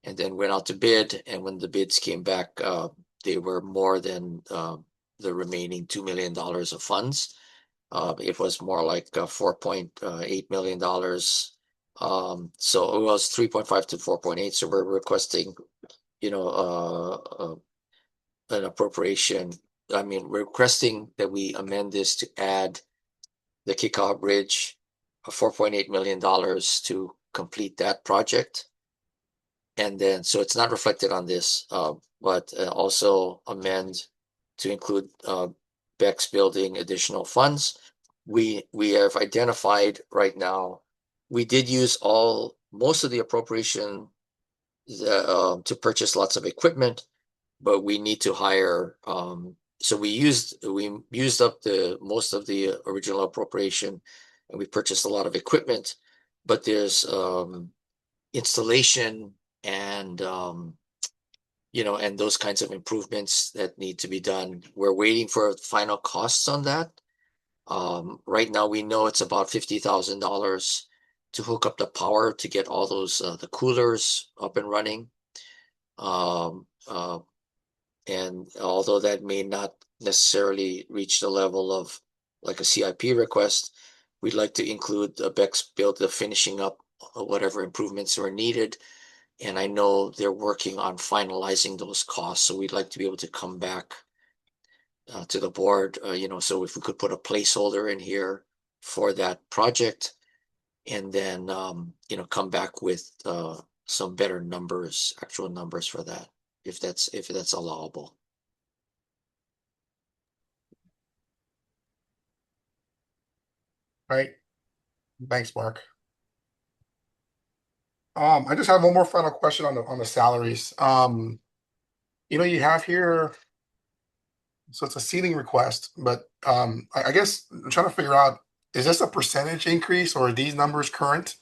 and then went out to bid. And when the bids came back, they were more than the remaining $2 million of funds. It was more like $4.8 million. So it was 3.5 to 4.8. So we're requesting, an appropriation. We're requesting that we amend this to add the Kekaha Bridge of $4.8 million to complete that project. And then, so it's not reflected on this, but also amend to include Beck's building additional funds. We have identified right now, we did use most of the appropriation to purchase lots of equipment, but we need to hire. So we used up most of the original appropriation, and we purchased a lot of equipment, but there's installation and and those kinds of improvements that need to be done. We're waiting for final costs on that. Right now we know it's about $50,000 to hook up the power to get all those the coolers up and running. And although that may not necessarily reach the level of like a CIP request, we'd like to include Beck's build, the finishing up whatever improvements are needed. And I know they're working on finalizing those costs, so we'd like to be able to come back to the board, so if we could put a placeholder in here for that project, and then come back with some better numbers, actual numbers for that, if that's allowable. All right. Thanks, Mark. I just have one more final question on the salaries. You have here, so it's a ceiling request, but I guess I'm trying to figure out, is this a percentage increase or are these numbers current?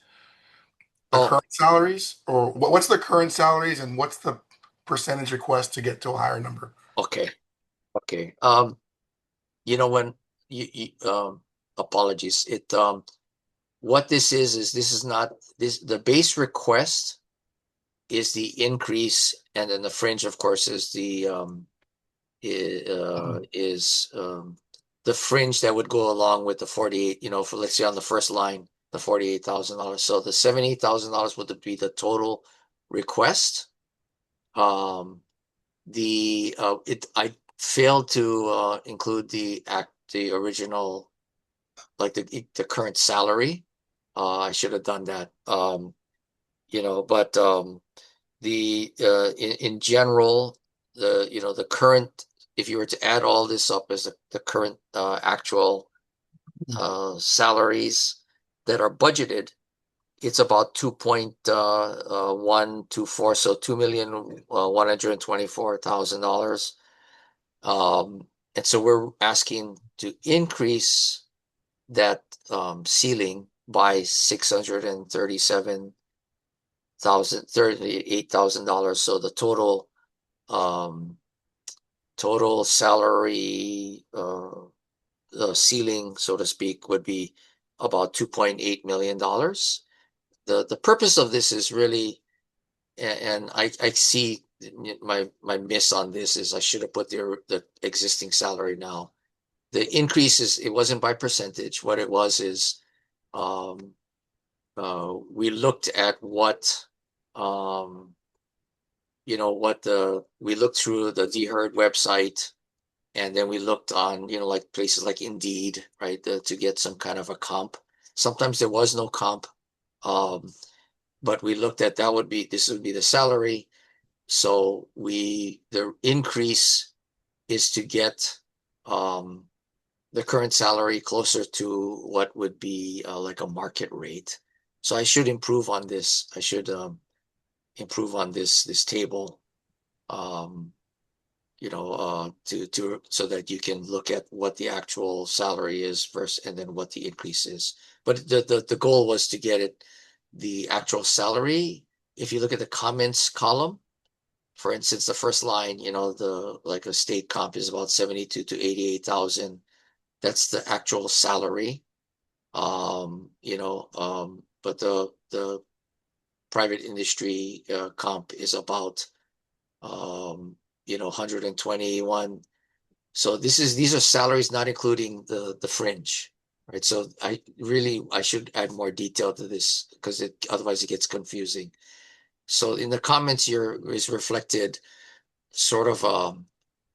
The Oh. current salaries, or what's the current salaries and what's the percentage request to get to a higher number? Okay. When apologies. What this is this is not this, the base request is the increase, and then the fringe, of course, is the fringe that would go along with the 48, for, let's say, on the first line, the $48,000. So the $78,000 would be the total request. I failed to include the original, like the current salary. I should have done that. But in general, the current, if you were to add all this up as the current actual salaries that are budgeted, it's about 2.124, so $2,124,000. And so we're asking to increase that ceiling by $638,000. So the total salary ceiling, so to speak, would be about $2.8 million. The purpose of this is really, and I see my miss on this is I should have put the existing salary now. The increase is, it wasn't by percentage. What it was is we looked at what we looked through the DHERD website, and then we looked on like places like Indeed, right, to get some kind of a comp. Sometimes there was no comp, but we looked at this would be the salary. So the increase is to get the current salary closer to what would be like a market rate. So I should improve on this. I should improve on this table, so that you can look at what the actual salary is versus, and then what the increase is. But the goal was to get the actual salary. If you look at the comments column, for instance, the first line, like a state comp is about 72 to 88,000. That's the actual salary. But the private industry comp is about 121. So these are salaries not including the fringe, right? So I should add more detail to this, because otherwise it gets confusing. So in the comments is reflected sort of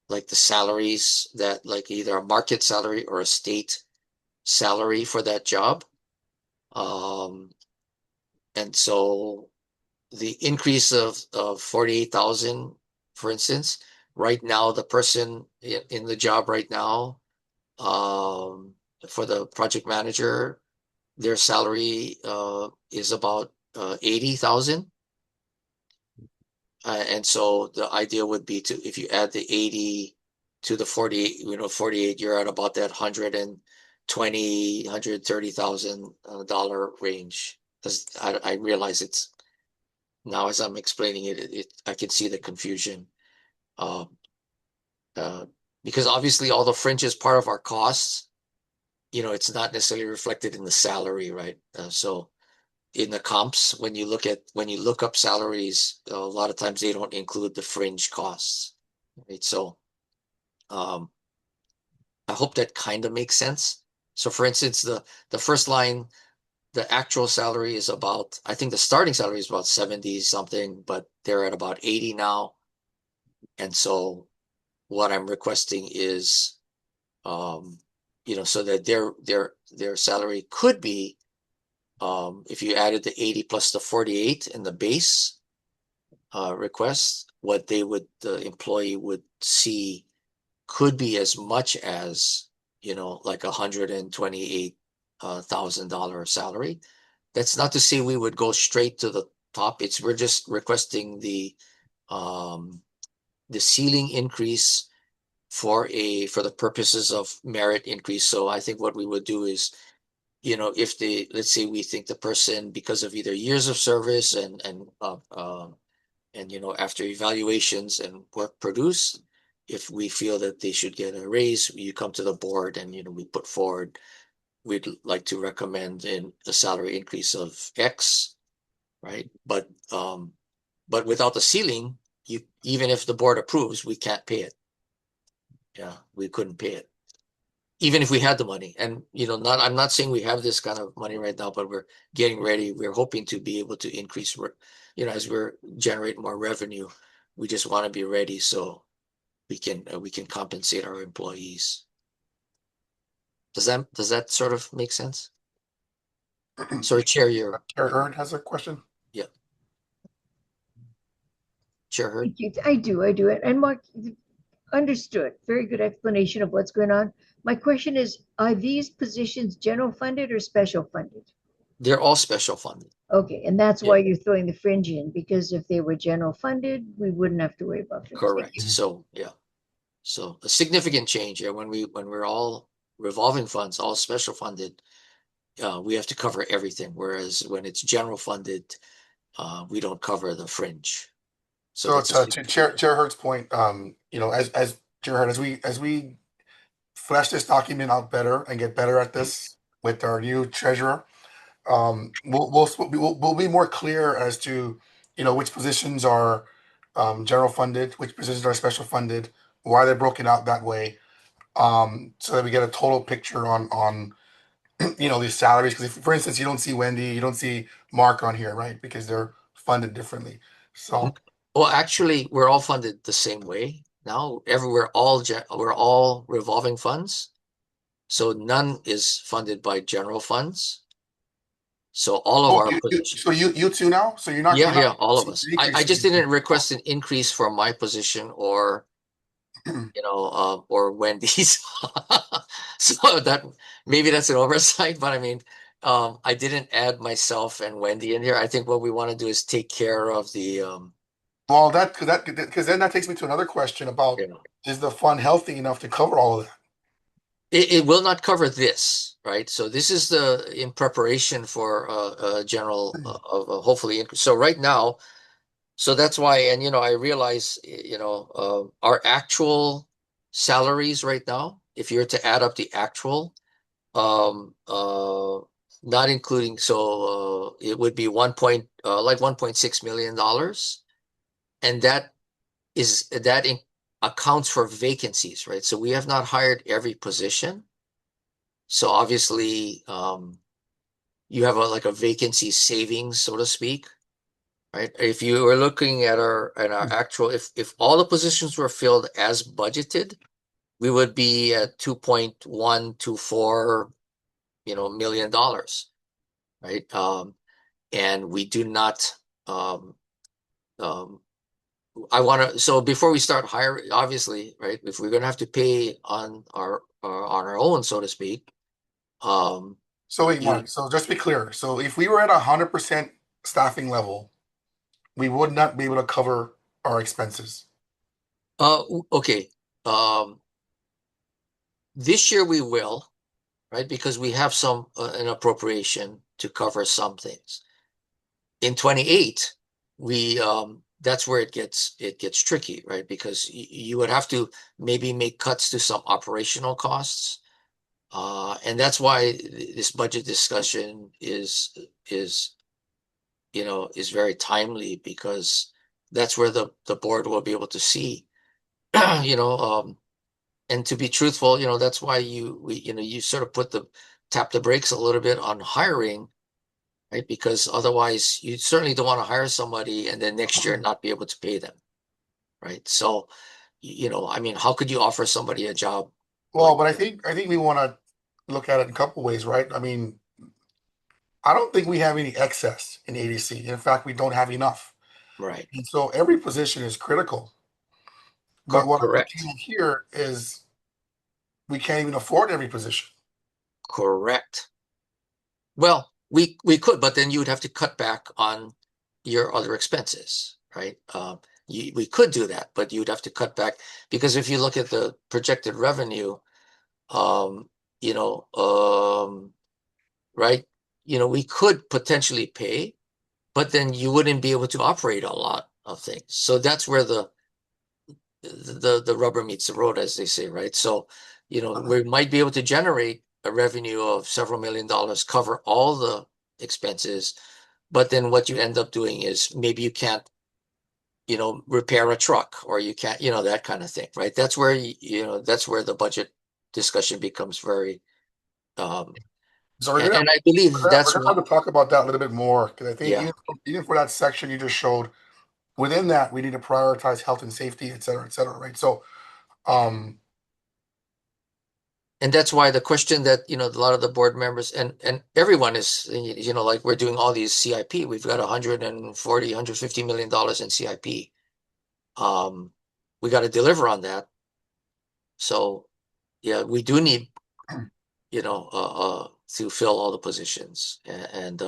like the salaries that, like, either a market salary or a state salary for that job. And so the increase of 48,000, for instance, right now, the person in the job right now, for the project manager, their salary is about 80,000. And so the idea would be if you add the 80 to the 48, 48, you're at about that $130,000 range. Because I realize it's now, as I'm explaining it, I can see the confusion. Because obviously all the fringe is part of our costs. It's not necessarily reflected in the salary, right? So in the comps, when you look up salaries, a lot of times they don't include the fringe costs, right? So I hope that kind of makes sense. So for instance, the first line, the actual salary is about, I think the starting salary is about 70 something, but they're at about 80 now. And so what I'm requesting is, so that their salary could be, if you added the 80 plus the 48 in the base request, what the employee would see could be as much as, like $128,000 salary. That's not to say we would go straight to the top. We're just requesting the ceiling increase for the purposes of merit increase. So I think what we would do is, if let's say we think the person, because of either years of service and after evaluations and work produced, if we feel that they should get a raise, you come to the board and we put forward, we'd like to recommend a salary increase of X, right? But without the ceiling, even if the board approves, we can't pay it. Yeah, we couldn't pay it, even if we had the money. And I'm not saying we have this kind of money right now, but we're getting ready. We're hoping to be able to increase, as we're generating more revenue. We just want to be ready so we can compensate our employees. Does that sort of make sense? Sorry, Chair, Chair Hurd has a question. Yeah. Chair Hurd. Thank you. I do. And Mark, understood. Very good explanation of what's going on. My question is, are these positions general funded or special funded? They're all special funded. Okay, and that's why you're throwing the fringe in, because if they were general funded, we wouldn't have to worry about fringe. Correct. So yeah. So a significant change. Yeah, when we're all revolving funds, all special funded, we have to cover everything. Whereas when it's general funded, we don't cover the fringe. So to Chair Hurd's point, as Chair Hurd, as we flesh this document out better and get better at this with our new treasurer, we'll be more clear as to which positions are general funded, which positions are special funded, why they're broken out that way, so that we get a total picture on these salaries. Because for instance, you don't see Wendy, you don't see Mark on here, right? Because they're funded differently. So. Well, actually, we're all funded the same way now. We're all revolving funds, so none is funded by general funds. So all of our positions. So you two now. So you're not. Yeah, all of us. I just didn't request an increase for my position or or Wendy's. So maybe that's an oversight, but I mean, I didn't add myself and Wendy in here. I think what we want to do is take care of the. Well, because then that takes me to another question about is the fund healthy enough to cover all of that? It will not cover this, right? So this is in preparation for a general, hopefully. So right now, so that's why, and I realize, our actual salaries right now, if you're to add up the actual, not including, so it would be $1.6 million. And that accounts for vacancies, right? So we have not hired every position. So obviously, you have a vacancy savings, so to speak, right? If you were looking at our actual, if all the positions were filled as budgeted, we would be at $2.124 million, right? And we do not. So before we start hiring, obviously, right, if we're going to have to pay on our own, so to speak. So wait, Mark, so just to be clear, so if we were at 100% staffing level, we would not be able to cover our expenses. Okay. This year we will, right, because we have an appropriation to cover some things. In 28, that's where it gets tricky, right? Because you would have to maybe make cuts to some operational costs, and that's why this budget discussion is very timely, because that's where the board will be able to see, and to be truthful, that's why you sort of tap the brakes a little bit on hiring, right? Because otherwise you certainly don't want to hire somebody and then next year not be able to pay them, right? So, I mean, how could you offer somebody a job? Well, but I think we want to look at it in a couple ways, right? I mean, I don't think we have any excess in ADC. In fact, we don't have enough. Right. And so every position is critical. But what I'm Correct. looking at here is we can't even afford every position. Correct. Well, we could, but then you would have to cut back on your other expenses, right? We could do that, but you'd have to cut back because if you look at the projected revenue, right, we could potentially pay, but then you wouldn't be able to operate a lot of things. So that's where the rubber meets the road, as they say, right? So, we might be able to generate a revenue of several $1,000,000, cover all the expenses, but then what you end up doing is maybe you can't, repair a truck or you can't, that kind of thing, right? That's where, that's where the budget discussion becomes very, So we're gonna and I believe we're that's gonna what, have to talk about that a little bit more because I think yeah, even for that section you just showed, within that we need to prioritize health and safety, et cetera, right? So, and that's why the question that, a lot of the board members and everyone is, like we're doing all these CIP, we've got 140, $150 million in CIP. We got to deliver on that. So yeah, we do need, to fill all the positions and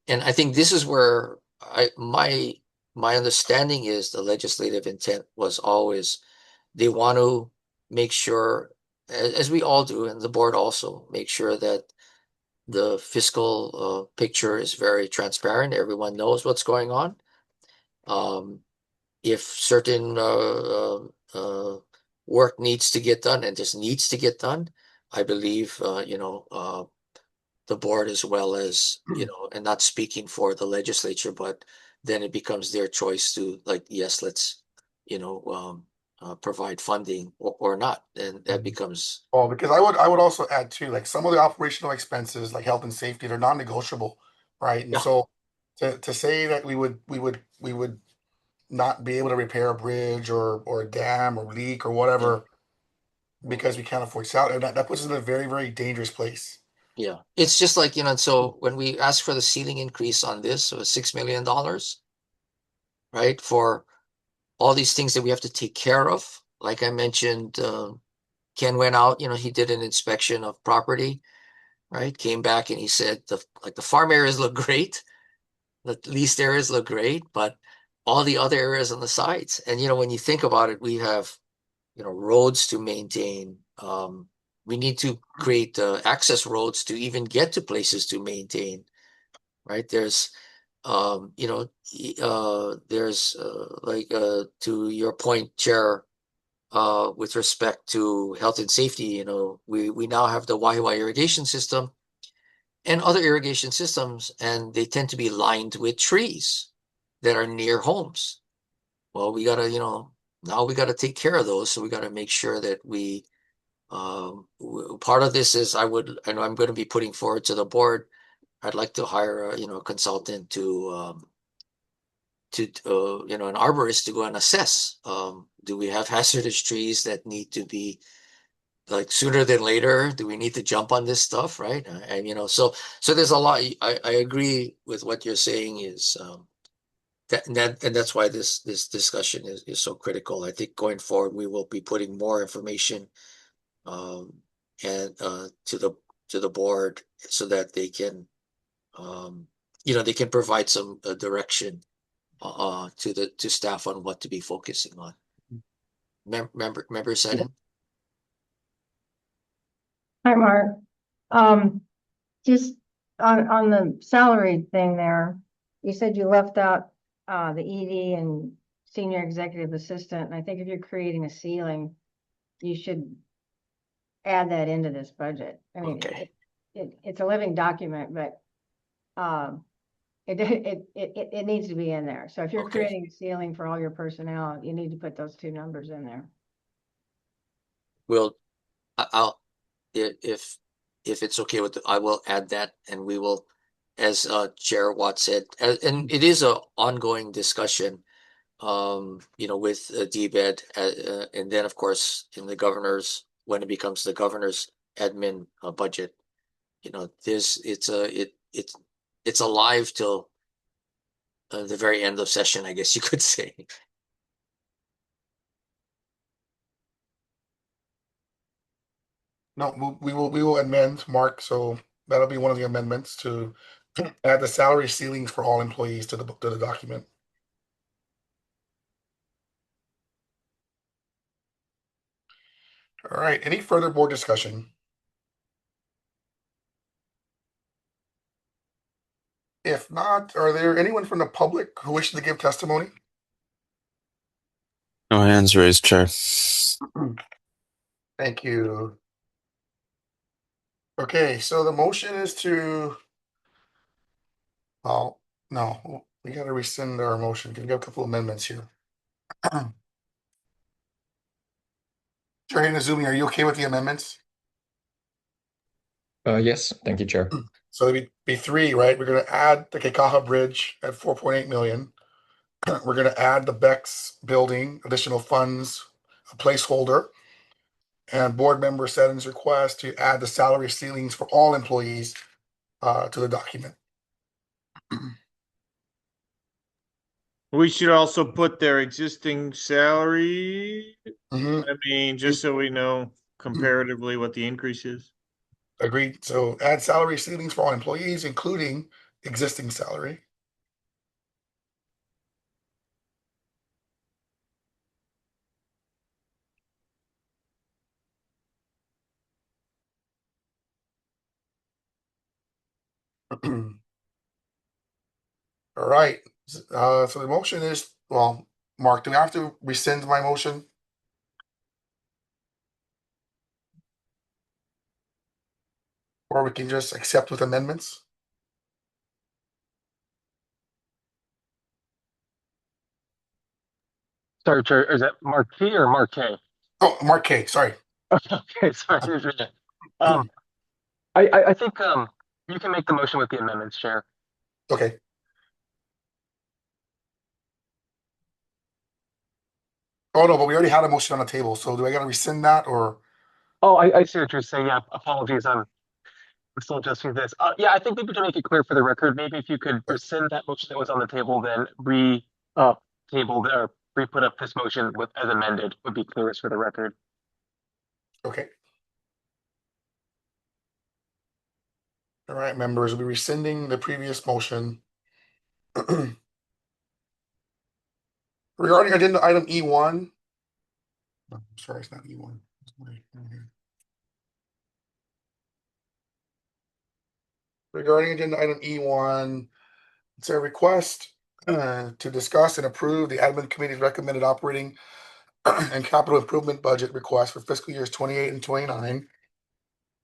I think this is where my understanding is the legislative intent was always they want to make sure, as we all do, and the board also make sure that the fiscal picture is very transparent. Everyone knows what's going on. If certain work needs to get done and just needs to get done, I believe, the board as well as, and not speaking for the legislature, but then it becomes their choice to like, yes, let's, provide funding or not. And that becomes, well, because I would also add too, like some of the operational expenses, like health and safety, they're non-negotiable, right? And yeah, so to say that we would not be able to repair a bridge or a dam or leak or whatever because we can't afford salary, that puts us in a very, very dangerous place. yeah. It's just like, so when we ask for the ceiling increase on this, so $6 million, right? For all these things that we have to take care of. Like I mentioned, Ken went out, he did an inspection of property, right? Came back and he said the farm areas look great, the leased areas look great, but all the other areas on the sides. And when you think about it, we have roads to maintain. We need to create access roads to even get to places to maintain, right? There's there's like to your point, Chair, with respect to health and safety, we now have the Wahiwa irrigation system and other irrigation systems, and they tend to be lined with trees that are near homes. Well, we gotta, now we gotta take care of those. So we gotta make sure that we, part of this is I know I'm gonna be putting forward to the board. I'd like to hire a consultant to an arborist to go and assess. Do we have hazardous trees that need to be like sooner than later? Do we need to jump on this stuff, right? And so there's a lot. I agree with what you're saying is and that's why this discussion is so critical. I think going forward we will be putting more information and to the board so that they can they can provide some direction to staff on what to be focusing on. Member Seddon? Hi, Mark. Just on the salary thing there, you said you left out the ED and senior executive assistant. And I think if you're creating a ceiling, you should add that into this budget. I mean, Okay. it's a living document, but it needs to be in there. So if you're Okay. creating a ceiling for all your personnel, you need to put those two numbers in there. we'll, I'll, if it's okay with, I will add that, and we will, as Chair Watt said, and it is a ongoing discussion, with DBED, and then of course in the governor's, when it becomes the governor's admin budget, it's alive till the very end of session, I guess you could say. No, we will amend, Mark, so that'll be one of the amendments to add the salary ceilings for all employees to the document. All right, any further board discussion? If not, are there anyone from the public who wishes to give testimony? No hands raised, Chair. Thank you. Okay, so the motion is to, well, no, we gotta rescind our motion. We got a couple amendments here. Chair Inazumi, are you okay with the amendments? Yes, thank you, Chair. So it'd be three, right? We're gonna add the Kekaha Bridge at 4.8 million. We're gonna add the Bex building, additional funds, a placeholder. And board member Seddon's request to add the salary ceilings for all employees to the document. We should also put their existing salary. Mhm. I mean, just so we know comparatively what the increase is. Agreed. So add salary ceilings for all employees, including existing salary. All right. So the motion is, well, Mark, do we have to rescind my motion? Or we can just accept with amendments? Sorry, Chair, is that Mark T or Mark K? Oh, Mark K, sorry. Okay, sorry. I think you can make the motion with the amendments, Chair. Okay. Oh, no, but we already had a motion on the table. So do I gotta rescind that or? Oh, I see what you're saying. Yeah, apologies. I'm still adjusting this. Yeah, I think maybe to make it clear for the record, maybe if you could rescind that motion that was on the table, then table or re-put up this motion with as amended would be clearest for the record. Okay. All right, members, we'll be rescinding the previous motion. Regarding agenda item E1. I'm sorry, it's not E1. Regarding agenda item E1, it's a request to discuss and approve the admin committee's recommended operating and capital improvement budget request for fiscal years 28 and 29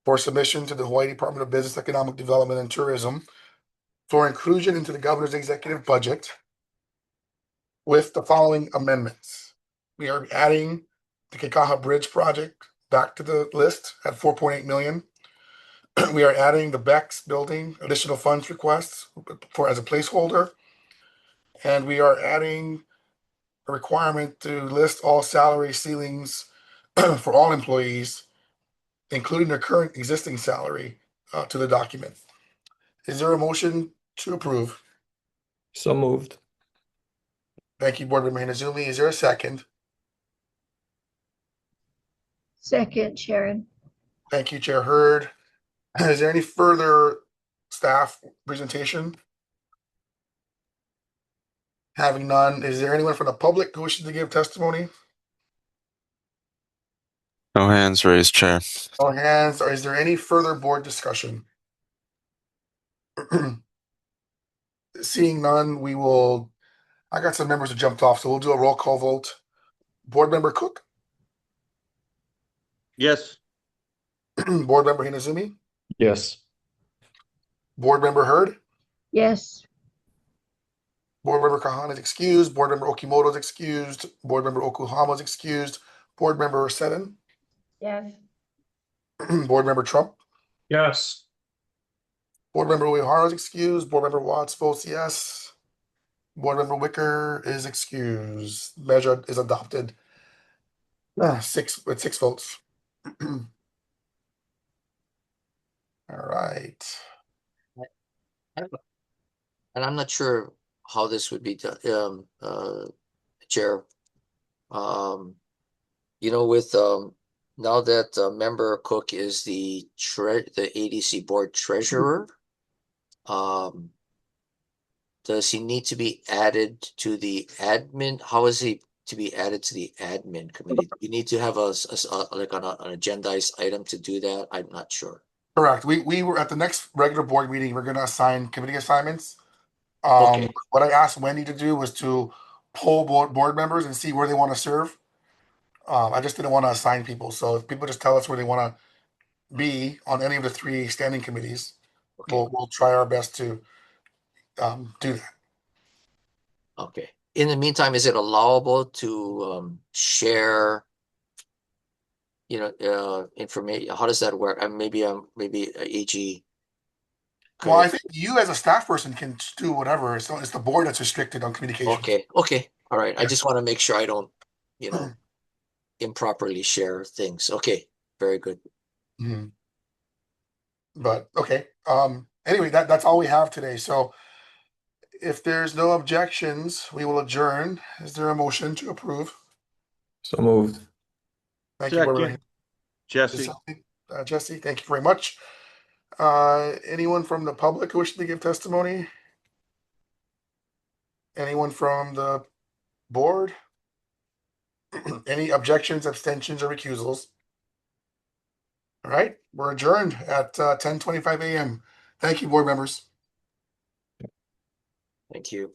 for submission to the Hawaii Department of Business, Economic Development and Tourism for inclusion into the governor's executive budget with the following amendments. We are adding the Kekaha Bridge project back to the list at 4.8 million. We are adding the Bex building additional funds requests for as a placeholder. And we are adding a requirement to list all salary ceilings for all employees, including their current existing salary, to the document. Is there a motion to approve? So moved. Thank you, Board Member Hinazumi. Is there a second? Second, Sharon. Thank you, Chair Hurd. Is there any further staff presentation? Having none, is there anyone from the public who wishes to give testimony? No hands raised, Chair. No hands. Or is there any further board discussion? Seeing none, I got some members who jumped off, so we'll do a roll call vote. Board Member Cook? Yes. Board Member Hinazumi? Yes. Board Member Hurd? Yes. Board Member Kahan is excused. Board Member Okimoto is excused. Board Member Okuhama is excused. Board Member Seddon? Yes. Board Member Trump, Yes. Board Member Uehara is excused, Board Member Watts votes yes. Board Member Wicker is excused. Measure is adopted. 6 votes. All right. And I'm not sure how this would be done, Chair. With now that Member Cook is the ADC board treasurer, does he need to be added to the admin? How is he to be added to the admin committee? We need to have like an agendized item to do that. I'm not sure. Correct. We were at the next regular board meeting, we're gonna assign committee assignments. Okay. What I asked Wendy to do was to poll board members and see where they want to serve. I just didn't want to assign people. So if people just tell us where they want to be on any of the 3 standing committees, Okay. we'll try our best to do that. Okay. In the meantime, is it allowable to share, information? How does that work? Maybe AG. Well, I think you as a staff person can do whatever. It's the board that's restricted on communication. Okay. All right. I Yeah. just want to make sure I don't, improperly share things. Okay. Very good. Mhm. But okay. Anyway, that's all we have today. So if there's no objections, we will adjourn. Is there a motion to approve? So moved. Thank you, Board Member Jesse. Jesse, thank you very much. Anyone from the public wishing to give testimony? Anyone from the board? Any objections, abstentions, or recusals? All right, we're adjourned at 10:25 a.m. Thank you, board members. Thank you.